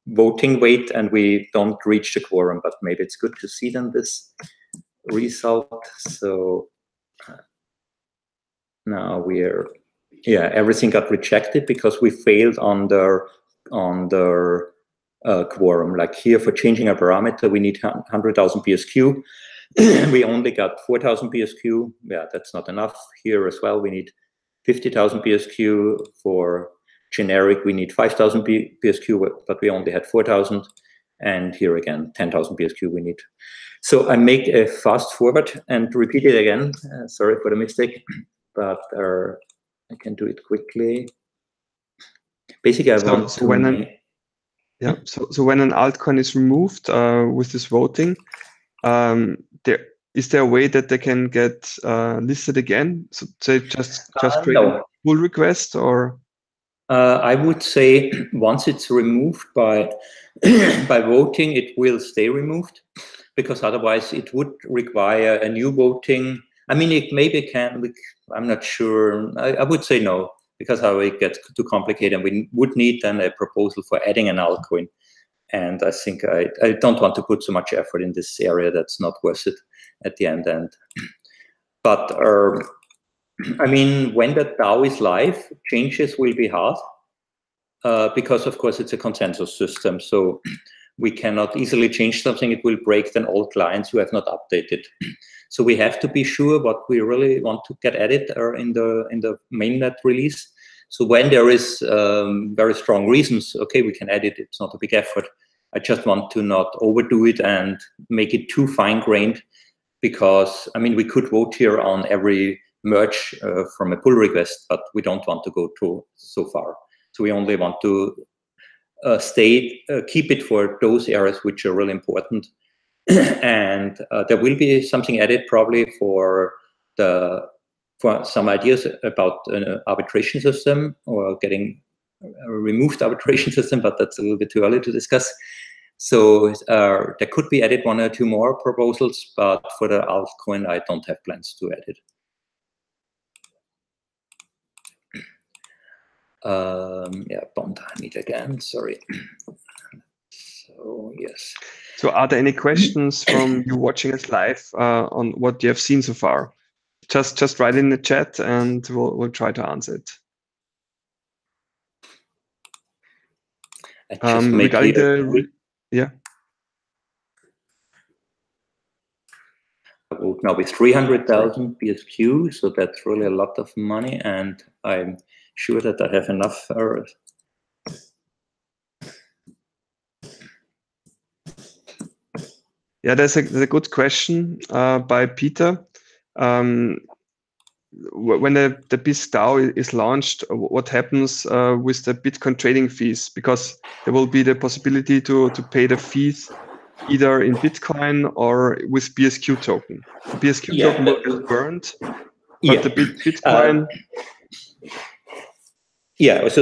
voting weight, and we don't reach the quorum, but maybe it's good to see then this result. So now we're, everything got rejected because we failed on the quorum. Like here, for changing a parameter, we need 100,000 BSQ. We only got 4,000 BSQ. Yeah, that's not enough. Here as well, we need 50,000 BSQ. For generic, we need 5,000 BSQ, but we only had 4,000. And here again, 10,000 BSQ we need. So I make a fast forward and repeat it again. Sorry for the mistake, but I can do it quickly. Basically, I want to... So when an altcoin is removed with this voting, is there a way that they can get listed again? So say just create a pull request, or? I would say once it's removed by voting, it will stay removed, because otherwise it would require a new voting. I mean, it maybe can. I'm not sure. I would say no, because how it gets too complicated, and we would need then a proposal for adding an altcoin. And I think I don't want to put so much effort in this area. That's not worth it at the end. But I mean, when the DAO is live, changes will be hard because, of course, it's a consensus system. So we cannot easily change something. It will break then all clients who have not updated. So we have to be sure what we really want to get added in the mainnet release. So when there is very strong reasons, okay, we can add it. It's not a big effort. I just want to not overdo it and make it too fine-grained, because, I mean, we could vote here on every merge from a pull request, but we don't want to go to so far. So we only want to keep it for those areas which are really important. And there will be something added probably for some ideas about an arbitration system or getting a removed arbitration system, but that's a little bit too early to discuss. So there could be added 1 or 2 more proposals, but for the altcoin, I don't have plans to add it. Yeah, bond I need again, sorry. So, yes. So are there any questions from you watching us live on what you have seen so far? Just write in the chat and we'll try to answer it. Regarding the, yeah. Now with 300,000 BSQ, so that's really a lot of money, and I'm sure that I have enough. Yeah, there's a good question by Peter. When the Bisq DAO is launched, what happens with the Bitcoin trading fees? Because there will be the possibility to pay the fees either in Bitcoin or with BSQ token. The BSQ token will get burned, but the Bitcoin... Yeah, so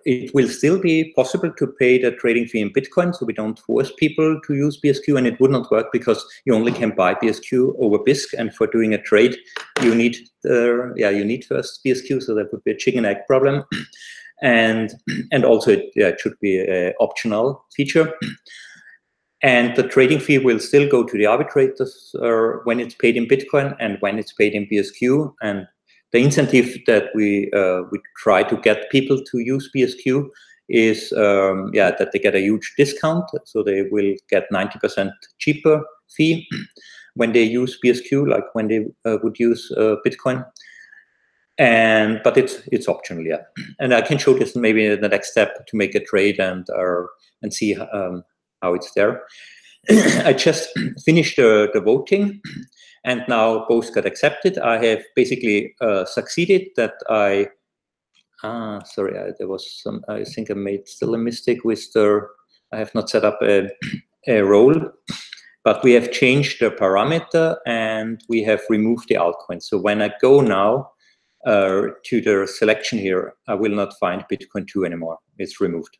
it will still be possible to pay the trading fee in Bitcoin, so we don't force people to use BSQ, and it would not work because you only can buy BSQ over Bisq, and for doing a trade, you need first BSQ, so that would be a chicken egg problem, and also it should be an optional feature. And the trading fee will still go to the arbitrators when it's paid in Bitcoin and when it's paid in BSQ. And the incentive that we try to get people to use BSQ is that they get a huge discount. So they will get 90% cheaper fee when they use BSQ, like when they would use Bitcoin. But it's optional, yeah. And I can show this maybe in the next step to make a trade and see how it's there. I just finished the voting, and now both got accepted. I have basically succeeded that there was some, I think I made still a mistake with I have not set up a role, but we have changed the parameter and we have removed the altcoin. So when I go now to the selection here, I will not find Bitcoin 2 anymore. It's removed.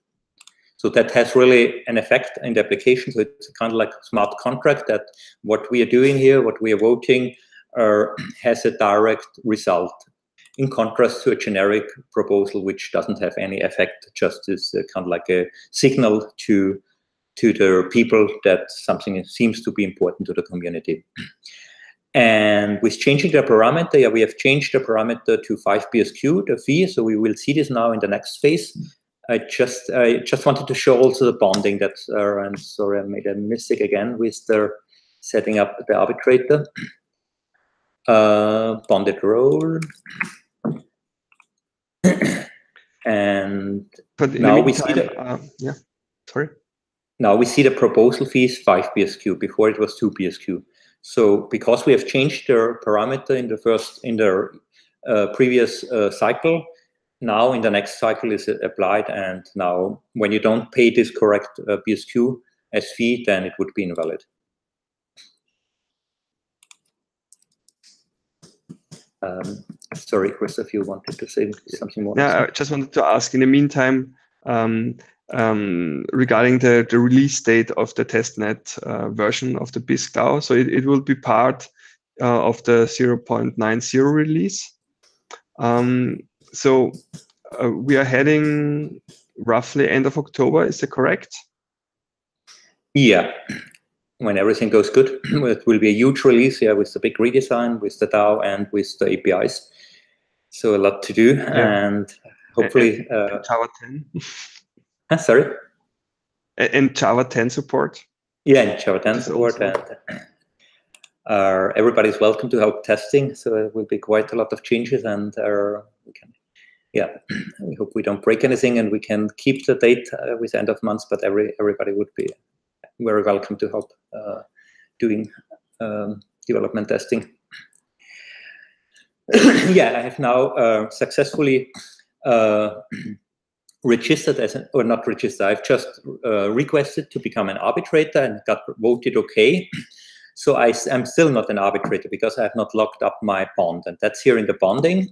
So that has really an effect in the application. So it's kind of like a smart contract that what we are doing here, what we are voting, has a direct result, in contrast to a generic proposal which doesn't have any effect, just is kind of like a signal to the people that something seems to be important to the community. And with changing the parameter, we have changed the parameter to 5 BSQ, the fee. So we will see this now in the next phase. I just wanted to show also the bonding that's, and sorry, I made a mistake again with the setting up the arbitrator. Bonded role. And now we see Now we see the proposal fees 5 BSQ. Before it was 2 BSQ. So because we have changed the parameter in the previous cycle, now in the next cycle is applied, and now when you don't pay this correct BSQ as fee, then it would be invalid. Sorry, Christoph, you wanted to say something more? Yeah, I just wanted to ask, in the meantime, regarding the release date of the testnet version of the Bisq DAO. So it will be part of the 0.90 release. So we are heading roughly end of October, is that correct? Yeah, when everything goes good. It will be a huge release, yeah, with the big redesign, with the DAO and with the APIs. So a lot to do, yeah. And hopefully... and Java 10? Sorry? And Java 10 support? Yeah, and Java 10 support. And everybody's welcome to help testing. So it will be quite a lot of changes, and we hope we don't break anything and we can keep the date with end of month, but everybody would be very welcome to help doing development testing. Yeah, I have now successfully registered as an, or not registered, I've just requested to become an arbitrator and got voted okay. So I'm still not an arbitrator because I have not locked up my bond, and that's here in the bonding.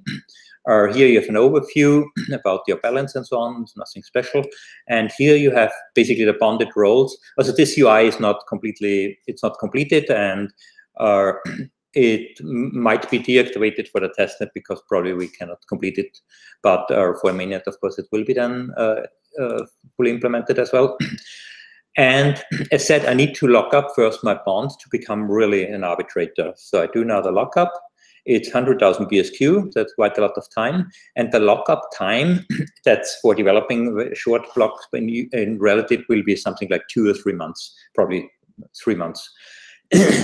Here you have an overview about your balance and so on. It's nothing special. And here you have basically the bonded roles. Also, this UI is not completely, it's not completed, and it might be deactivated for the testnet because probably we cannot complete it. But for a mainnet, of course, it will be then fully implemented as well. And as said, I need to lock up first my bond to become really an arbitrator. So I do now the lockup. It's 100,000 BSQ. That's quite a lot of time. And the lockup time, that's for developing short blocks in relative will be something like 2 or 3 months, probably 3 months.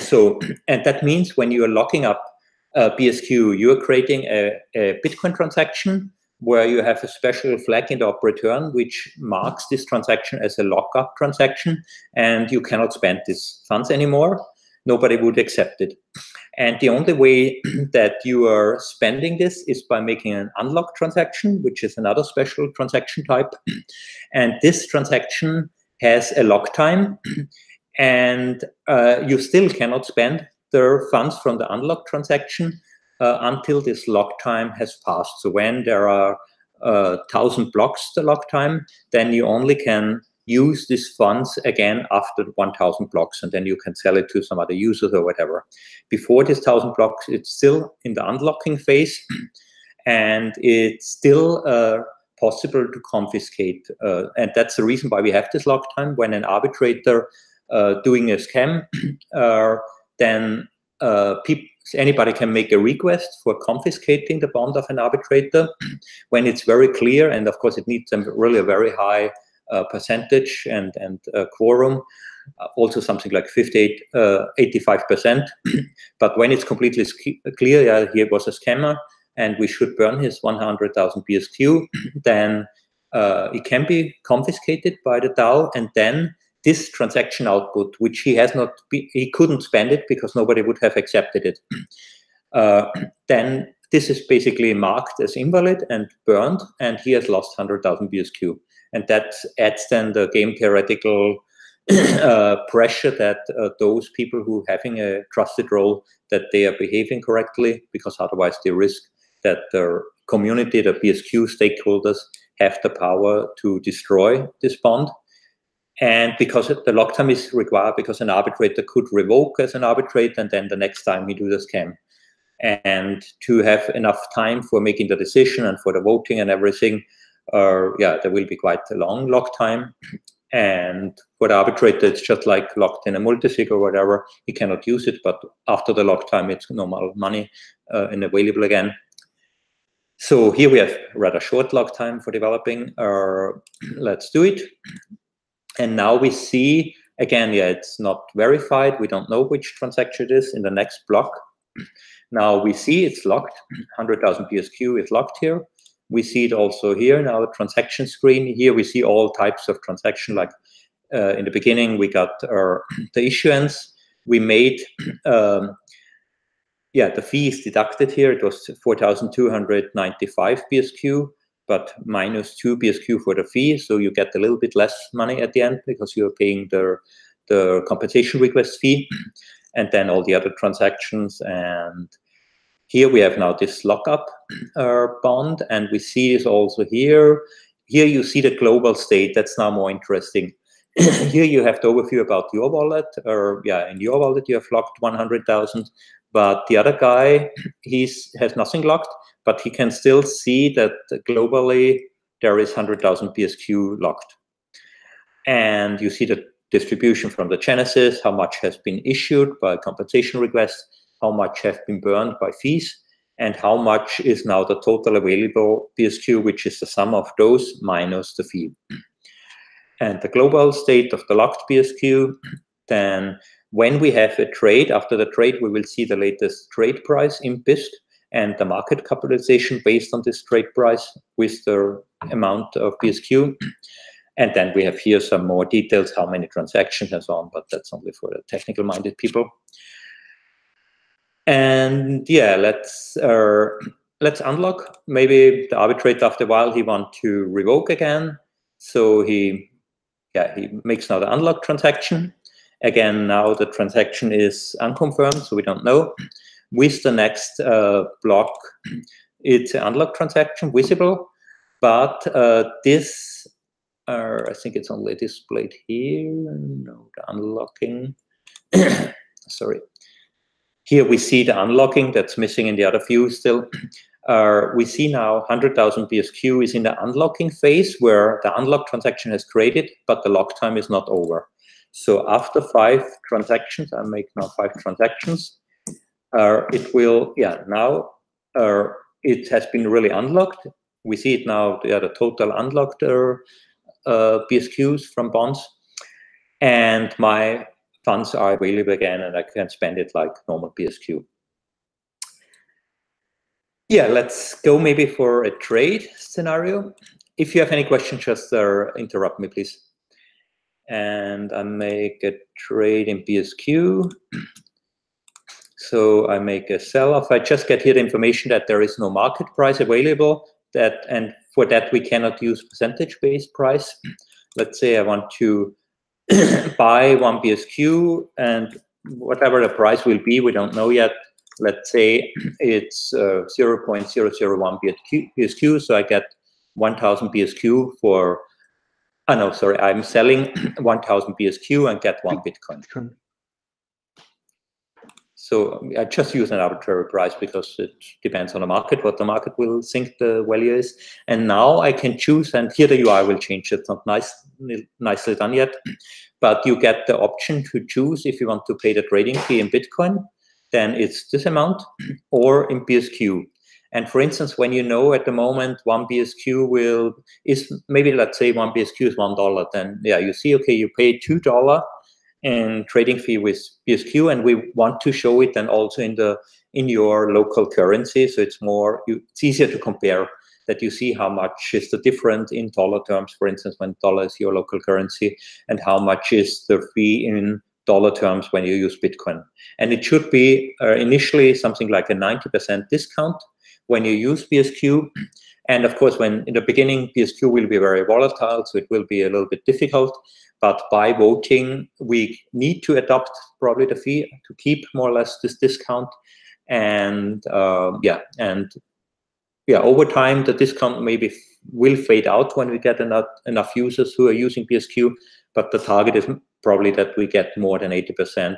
So, and that means when you are locking up BSQ, you are creating a Bitcoin transaction where you have a special flag in the op return which marks this transaction as a lockup transaction, and you cannot spend these funds anymore. Nobody would accept it. And the only way that you are spending this is by making an unlock transaction, which is another special transaction type. And this transaction has a lock time, and you still cannot spend the funds from the unlock transaction until this lock time has passed. So when there are 1,000 blocks, the lock time, then you only can use these funds again after 1,000 blocks, and then you can sell it to some other users or whatever. Before this 1,000 blocks, it's still in the unlocking phase, and it's still possible to confiscate. And that's the reason why we have this lock time. When an arbitrator doing a scam, then anybody can make a request for confiscating the bond of an arbitrator when it's very clear, and of course it needs really a very high percentage and quorum, also something like 85%. But when it's completely clear, yeah, he was a scammer and we should burn his 100,000 BSQ, then it can be confiscated by the DAO, and then this transaction output, which he couldn't spend it because nobody would have accepted it. Then this is basically marked as invalid and burned, and he has lost 100,000 BSQ. And that adds then the game theoretical pressure that those people who are having a trusted role, that they are behaving correctly, because otherwise they risk that their community, the BSQ stakeholders, have the power to destroy this bond. And because the lock time is required, because an arbitrator could revoke as an arbitrator, and then the next time he do the scam. And to have enough time for making the decision and for the voting and everything, yeah, there will be quite a long lock time. And for the arbitrator, it's just like locked in a multisig or whatever. He cannot use it, but after the lock time, it's normal money and available again. So here we have rather short lock time for developing. Let's do it. And now we see, again, yeah, it's not verified. We don't know which transaction it is in the next block. Now we see it's locked. 100,000 BSQ is locked here. We see it also here in our transaction screen. Here we see all types of transaction. Like in the beginning, we got the issuance. We made, yeah, the fee is deducted here. It was 4,295 BSQ, but minus 2 BSQ for the fee. So you get a little bit less money at the end because you're paying the compensation request fee, and then all the other transactions. And here we have now this lockup bond, and we see this also here. Here you see the global state. That's now more interesting. Here you have the overview about your wallet, or yeah, in your wallet you have locked 100,000, but the other guy, has nothing locked, but he can still see that globally there is 100,000 BSQ locked. And you see the distribution from the genesis, how much has been issued by compensation requests, how much have been burned by fees, and how much is now the total available BSQ, which is the sum of those minus the fee. And the global state of the locked BSQ, then when we have a trade, after the trade, we will see the latest trade price in Bisq and the market capitalization based on this trade price with the amount of BSQ. And then we have here some more details, how many transactions and so on, but that's only for the technical-minded people. And yeah, let's unlock. Maybe the arbitrator after a while he wants to revoke again, so he makes now the unlock transaction. Again, now the transaction is unconfirmed, so we don't know. With the next block, it's an unlock transaction visible, but this, I think it's only displayed here. No, the unlocking. Sorry. Here we see the unlocking that's missing in the other view still. We see now 100,000 BSQ is in the unlocking phase where the unlock transaction has created, but the lock time is not over. So after 5 transactions, I make now 5 transactions, it will, now it has been really unlocked. We see it now, the total unlocked BSQs from bonds, and my funds are available again, and I can spend it like normal BSQ. Yeah, let's go maybe for a trade scenario. If you have any questions, just interrupt me, please. And I make a trade in BSQ. So I make a sell-off. I just get here the information that there is no market price available, and for that we cannot use percentage-based price. Let's say I want to buy 1 BSQ, and whatever the price will be, we don't know yet. Let's say it's 0.001 BSQ, so I get 1,000 BSQ for, oh no, sorry, I'm selling 1,000 BSQ and get 1 Bitcoin. So I just use an arbitrary price because it depends on the market, what the market will think the value is. And now I can choose, and here the UI will change. It's not nicely done yet, but you get the option to choose if you want to pay the trading fee in Bitcoin, then it's this amount, or in BSQ. And for instance, when you know at the moment 1 BSQ is maybe, let's say 1 BSQ is $1, then yeah, you see, okay, you pay $2 in trading fee with BSQ, and we want to show it then also in your local currency, so it's easier to compare, that you see how much is the difference in dollar terms, for instance, when dollar is your local currency, and how much is the fee in dollar terms when you use Bitcoin. And it should be initially something like a 90% discount when you use BSQ. And of course, when in the beginning, BSQ will be very volatile, so it will be a little bit difficult. But by voting, we need to adopt probably the fee to keep more or less this discount. And over time, the discount maybe will fade out when we get enough users who are using BSQ. But the target is probably that we get more than 80%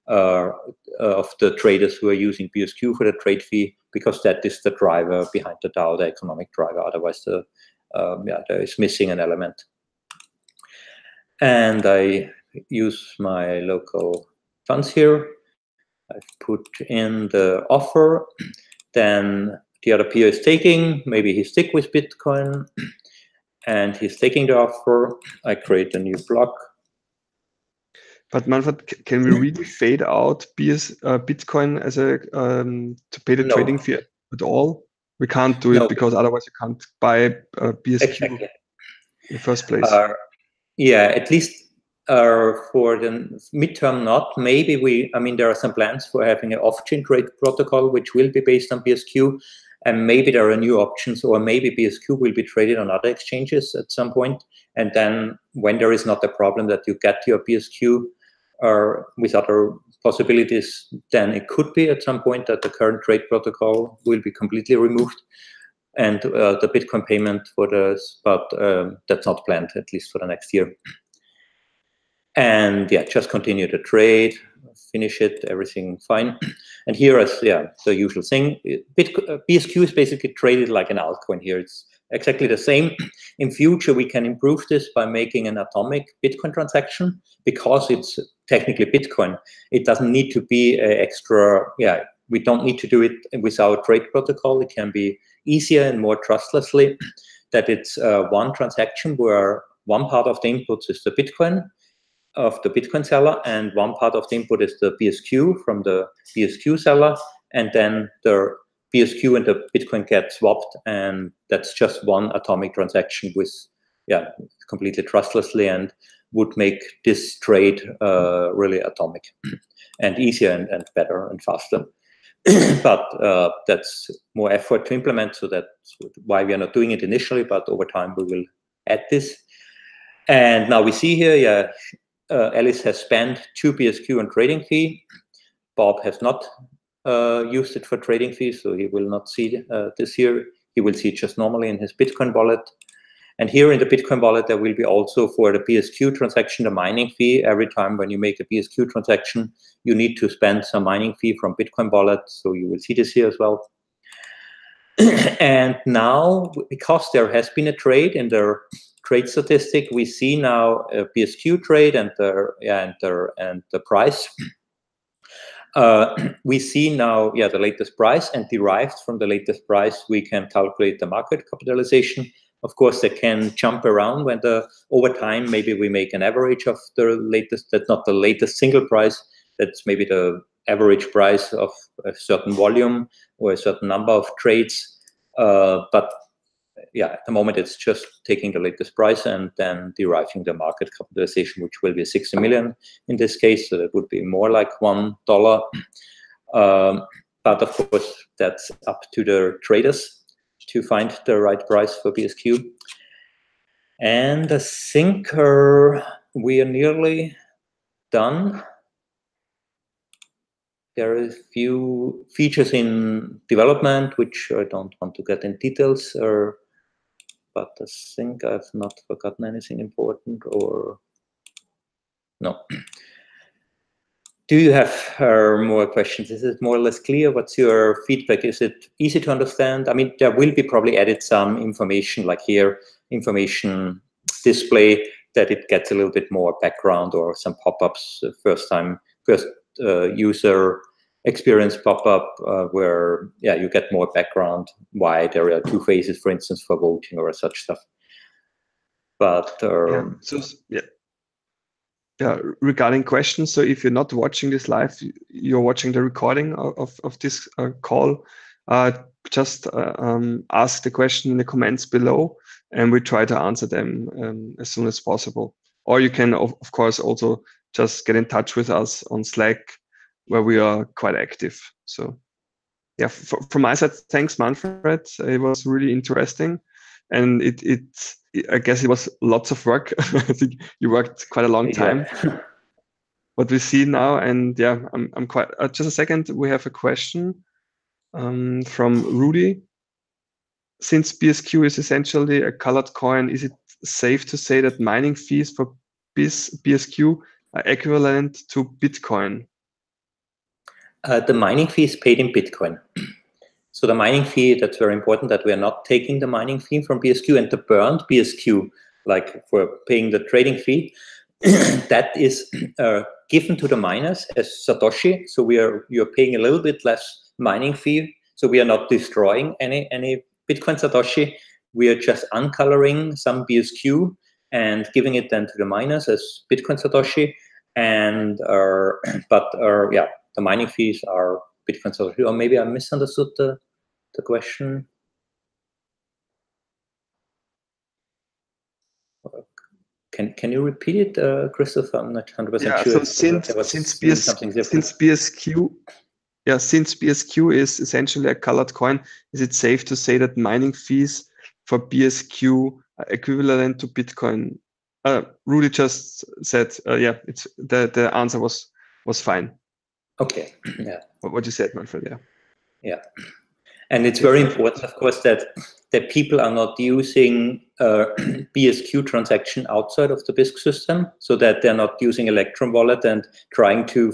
of the traders who are using BSQ for the trade fee, because that is the driver behind the DAO, the economic driver. Otherwise, there is missing an element. And I use my local funds here. I've put in the offer. Then the other peer is taking. Maybe he stick with Bitcoin, and he's taking the offer. I create a new block. But Manfred, can we really fade out Bitcoin as to pay the trading fee at all? We can't do it because otherwise you can't buy BSQ in the first place. Yeah, at least for the midterm, not. Maybe there are some plans for having an off-chain trade protocol, which will be based on BSQ. And maybe there are new options, or maybe BSQ will be traded on other exchanges at some point. And then when there is not a problem that you get your BSQ with other possibilities, then it could be at some point that the current trade protocol will be completely removed, and the Bitcoin payment for this, but that's not planned, at least for the next year. And yeah, just continue the trade, finish it, everything fine. And here is the usual thing. BSQ is basically traded like an altcoin here. It's exactly the same. In future, we can improve this by making an atomic Bitcoin transaction, because it's technically Bitcoin. It doesn't need to be extra. We don't need to do it with our trade protocol. It can be easier and more trustlessly, that it's one transaction where one part of the inputs is the Bitcoin of the Bitcoin seller, and one part of the input is the BSQ from the BSQ seller, and then the BSQ and the Bitcoin get swapped, and that's just one atomic transaction with completely trustlessly, and would make this trade really atomic and easier and better and faster. but that's more effort to implement, so that's why we are not doing it initially, but over time we will add this. And now we see here, yeah, Alice has spent 2 BSQ on trading fee. Bob has not used it for trading fees, so he will not see this here. He will see it just normally in his Bitcoin wallet. And here in the Bitcoin wallet, there will be also for the BSQ transaction, the mining fee. Every time when you make a BSQ transaction, you need to spend some mining fee from Bitcoin wallet. So you will see this here as well. And now, because there has been a trade in their trade statistic, we see now a BSQ trade and the price. We see now, the latest price, and derived from the latest price, we can calculate the market capitalization. Of course, they can jump around when over time, maybe we make an average of the latest, that's not the latest single price, that's maybe the average price of a certain volume or a certain number of trades. But yeah, at the moment, it's just taking the latest price and then deriving the market capitalization, which will be 60 million in this case. So that would be more like $1. But of course, that's up to the traders to find the right price for BSQ. And I think we are nearly done. There are a few features in development, which I don't want to get in details, but I think I've not forgotten anything important, or no. Do you have more questions? Is it more or less clear? What's your feedback? Is it easy to understand? I mean, there will be probably added some information, like here, information display, that it gets a little bit more background, or some pop-ups, first user experience pop-up, where you get more background, why there are 2 phases, for instance, for voting or such stuff. But regarding questions, so if you're not watching this live, you're watching the recording of this call, just ask the question in the comments below, and we try to answer them as soon as possible. Or you can, of course, also just get in touch with us on Slack, where we are quite active. So yeah, from my side, thanks, Manfred. It was really interesting. And I guess it was lots of work. I think you worked quite a long time. What we see now, and yeah, I'm quite. Just a second, we have a question from Rudy. Since BSQ is essentially a colored coin, is it safe to say that mining fees for BSQ are equivalent to Bitcoin? The mining fee is paid in Bitcoin. So the mining fee, that's very important, that we are not taking the mining fee from BSQ, and the burned BSQ, like for paying the trading fee, that is given to the miners as Satoshi. So you're paying a little bit less mining fee. So we are not destroying any Bitcoin Satoshi. We are just uncoloring some BSQ and giving it then to the miners as Bitcoin Satoshi. And the mining fees are Bitcoin Satoshi. Or maybe I misunderstood the question. Can you repeat it, Christopher? I'm not 100% sure. So since BSQ is essentially a colored coin, is it safe to say that mining fees for BSQ are equivalent to Bitcoin? Rudy just said, it's the answer was fine. Okay. Yeah. What you said, Manfred? Yeah. Yeah. And it's very important, of course, that people are not using BSQ transaction outside of the Bisq system, so that they're not using Electrum wallet and trying to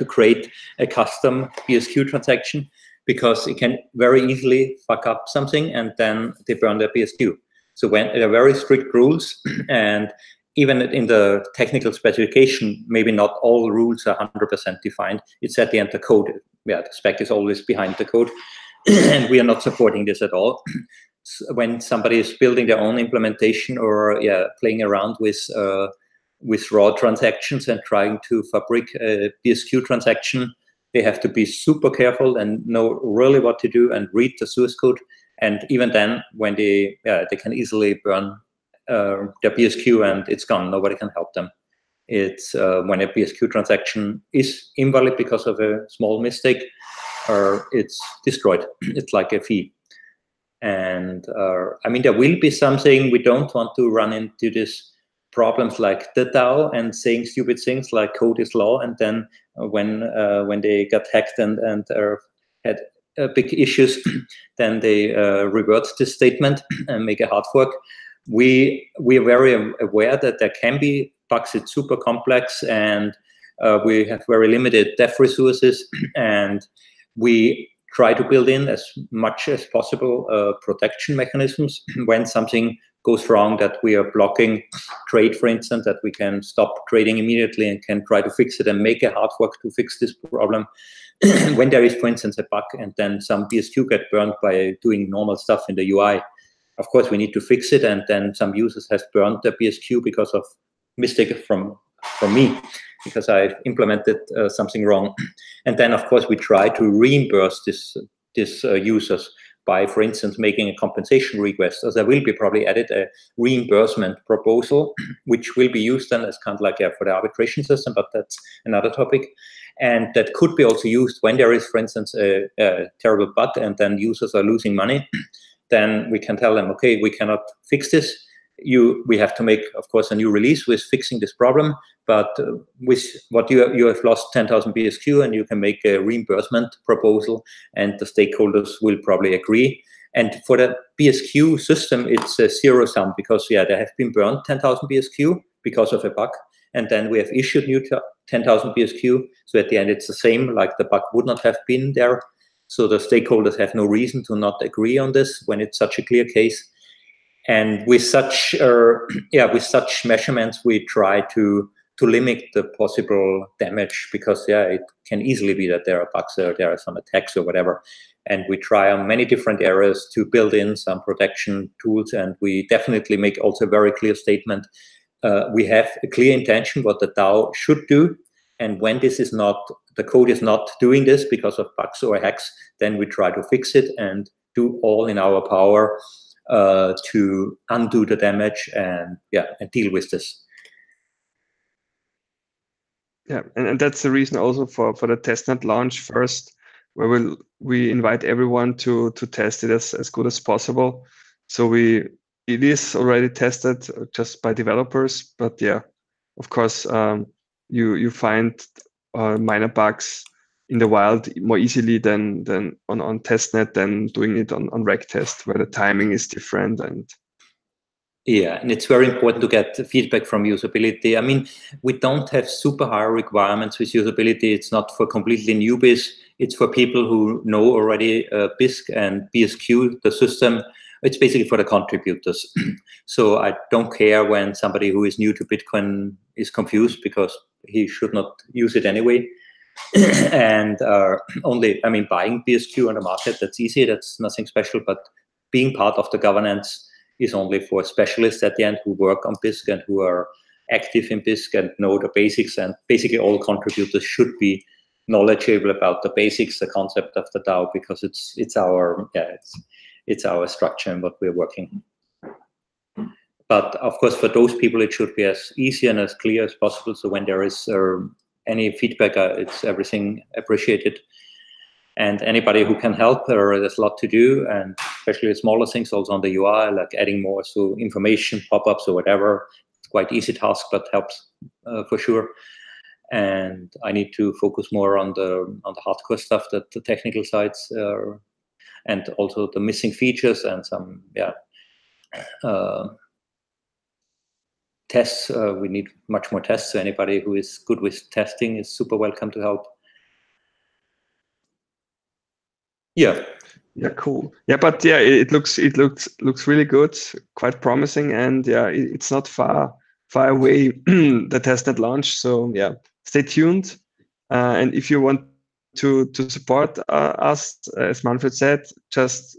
create a custom BSQ transaction, because it can very easily fuck up something and then they burn their BSQ. So when there are very strict rules, and even in the technical specification, maybe not all rules are 100% defined. It's at the end of the code. Yeah, the spec is always behind the code. And we are not supporting this at all. When somebody is building their own implementation, or playing around with raw transactions and trying to fabric a BSQ transaction, they have to be super careful and know really what to do and read the source code. And even then, when they can easily burn their BSQ and it's gone, nobody can help them. It's when a BSQ transaction is invalid because of a small mistake, it's destroyed. It's like a fee. And I mean, there will be something. We don't want to run into this problems like the DAO and saying stupid things like code is law. And then when they got hacked and had big issues, then they revert this statement and make a hard fork. We are very aware that there can be bugs. It's super complex, and we have very limited dev resources, and we try to build in as much as possible protection mechanisms when something goes wrong, that we are blocking trade, for instance, that we can stop trading immediately and can try to fix it and make a hard fork to fix this problem. When there is, for instance, a bug and then some BSQ get burned by doing normal stuff in the UI, of course, we need to fix it, and then some users have burned the BSQ because of mistake from me, because I implemented something wrong. And then, of course, we try to reimburse this users by, for instance, making a compensation request. So there will be probably added a reimbursement proposal, which will be used then as kind of like for the arbitration system, but that's another topic. And that could be also used when there is, for instance, a terrible bug and then users are losing money. Then we can tell them, okay, we cannot fix this. We have to make, of course, a new release with fixing this problem. But with what you have lost 10,000 BSQ, and you can make a reimbursement proposal, and the stakeholders will probably agree. And for the BSQ system, it's a zero sum, because there have been burned 10,000 BSQ because of a bug, and then we have issued new 10,000 BSQ. So at the end, it's the same, like the bug would not have been there. So the stakeholders have no reason to not agree on this when it's such a clear case. And with such measurements, we try to limit the possible damage, because it can easily be that there are bugs or there are some attacks or whatever. And we try on many different areas to build in some protection tools. And we definitely make also a very clear statement. We have a clear intention what the DAO should do. And when this is not, the code is not doing this because of bugs or hacks, then we try to fix it and do all in our power to undo the damage and deal with this. Yeah, and that's the reason also for the testnet launch first, where we invite everyone to test it as good as possible. So it is already tested just by developers, but of course, you find minor bugs in the wild more easily than on testnet than doing it on reg test, where the timing is different. And it's very important to get feedback from usability. I mean, we don't have super high requirements with usability. It's not for completely newbies. It's for people who know already Bisq and BSQ, the system. It's basically for the contributors. So I don't care when somebody who is new to Bitcoin is confused, because he should not use it anyway. And buying BSQ on the market, that's easy. That's nothing special. But being part of the governance is only for specialists at the end who work on Bisq and who are active in Bisq and know the basics. And basically all contributors should be knowledgeable about the basics, the concept of the DAO, because it's our structure and what we're working. But of course, for those people, it should be as easy and as clear as possible. So when there is any feedback, it's everything appreciated. And anybody who can help, there's a lot to do, and especially smaller things also on the UI, like adding more information, pop-ups or whatever. It's quite easy task, but helps for sure. And I need to focus more on the hardcore stuff, the technical sides, and also the missing features and some tests. We need much more tests. So anybody who is good with testing is super welcome to help. Yeah, cool. But it looks really good, quite promising, and it's not far away, the testnet launch. So stay tuned. And if you want to support us, as Manfred said, just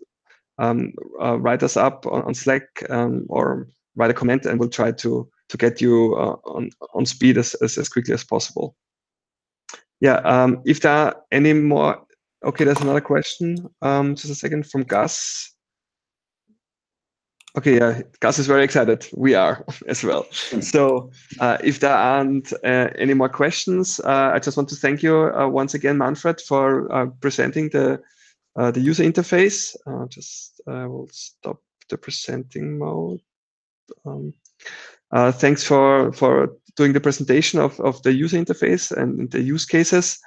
write us up on Slack or write a comment, and we'll try to get you on speed as quickly as possible. If there are any more. Okay, there's another question. Just a second, from Gus. Okay, yeah, Gus is very excited. We are as well. So if there aren't any more questions, I just want to thank you once again, Manfred, for presenting the user interface. I will stop the presenting mode. Thanks for doing the presentation of the user interface and the use cases.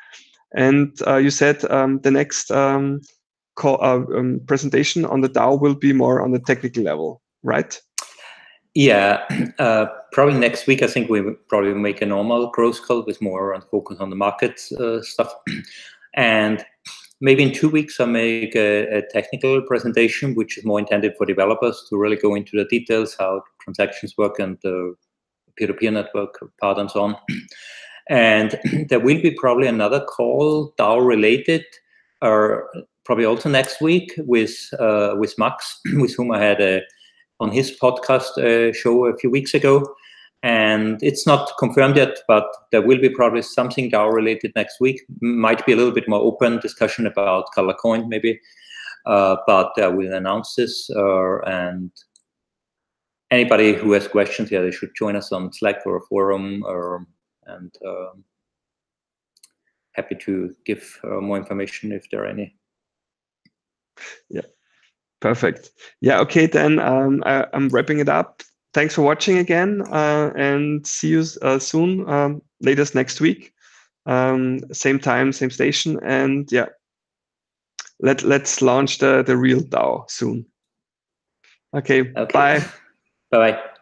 And you said the next presentation on the DAO will be more on the technical level, right? Yeah, probably next week. I think we probably make a normal growth call with more on focus on the market stuff, and maybe in 2 weeks I'll make a technical presentation, which is more intended for developers to really go into the details, how transactions work and the peer-to-peer network part and so on. And there will be probably another call DAO related, or probably also next week with Max, with whom I had on his podcast show a few weeks ago. And it's not confirmed yet, but there will be probably something DAO related next week. Might be a little bit more open discussion about color coin maybe, but we'll announce this. And anybody who has questions, they should join us on Slack or a forum, and happy to give more information if there are any. Yeah, perfect. Yeah, okay, then I'm wrapping it up. Thanks for watching again, and see you soon, latest next week. Same time, same station, and yeah, let's launch the real DAO soon. Okay. Bye. Bye-bye.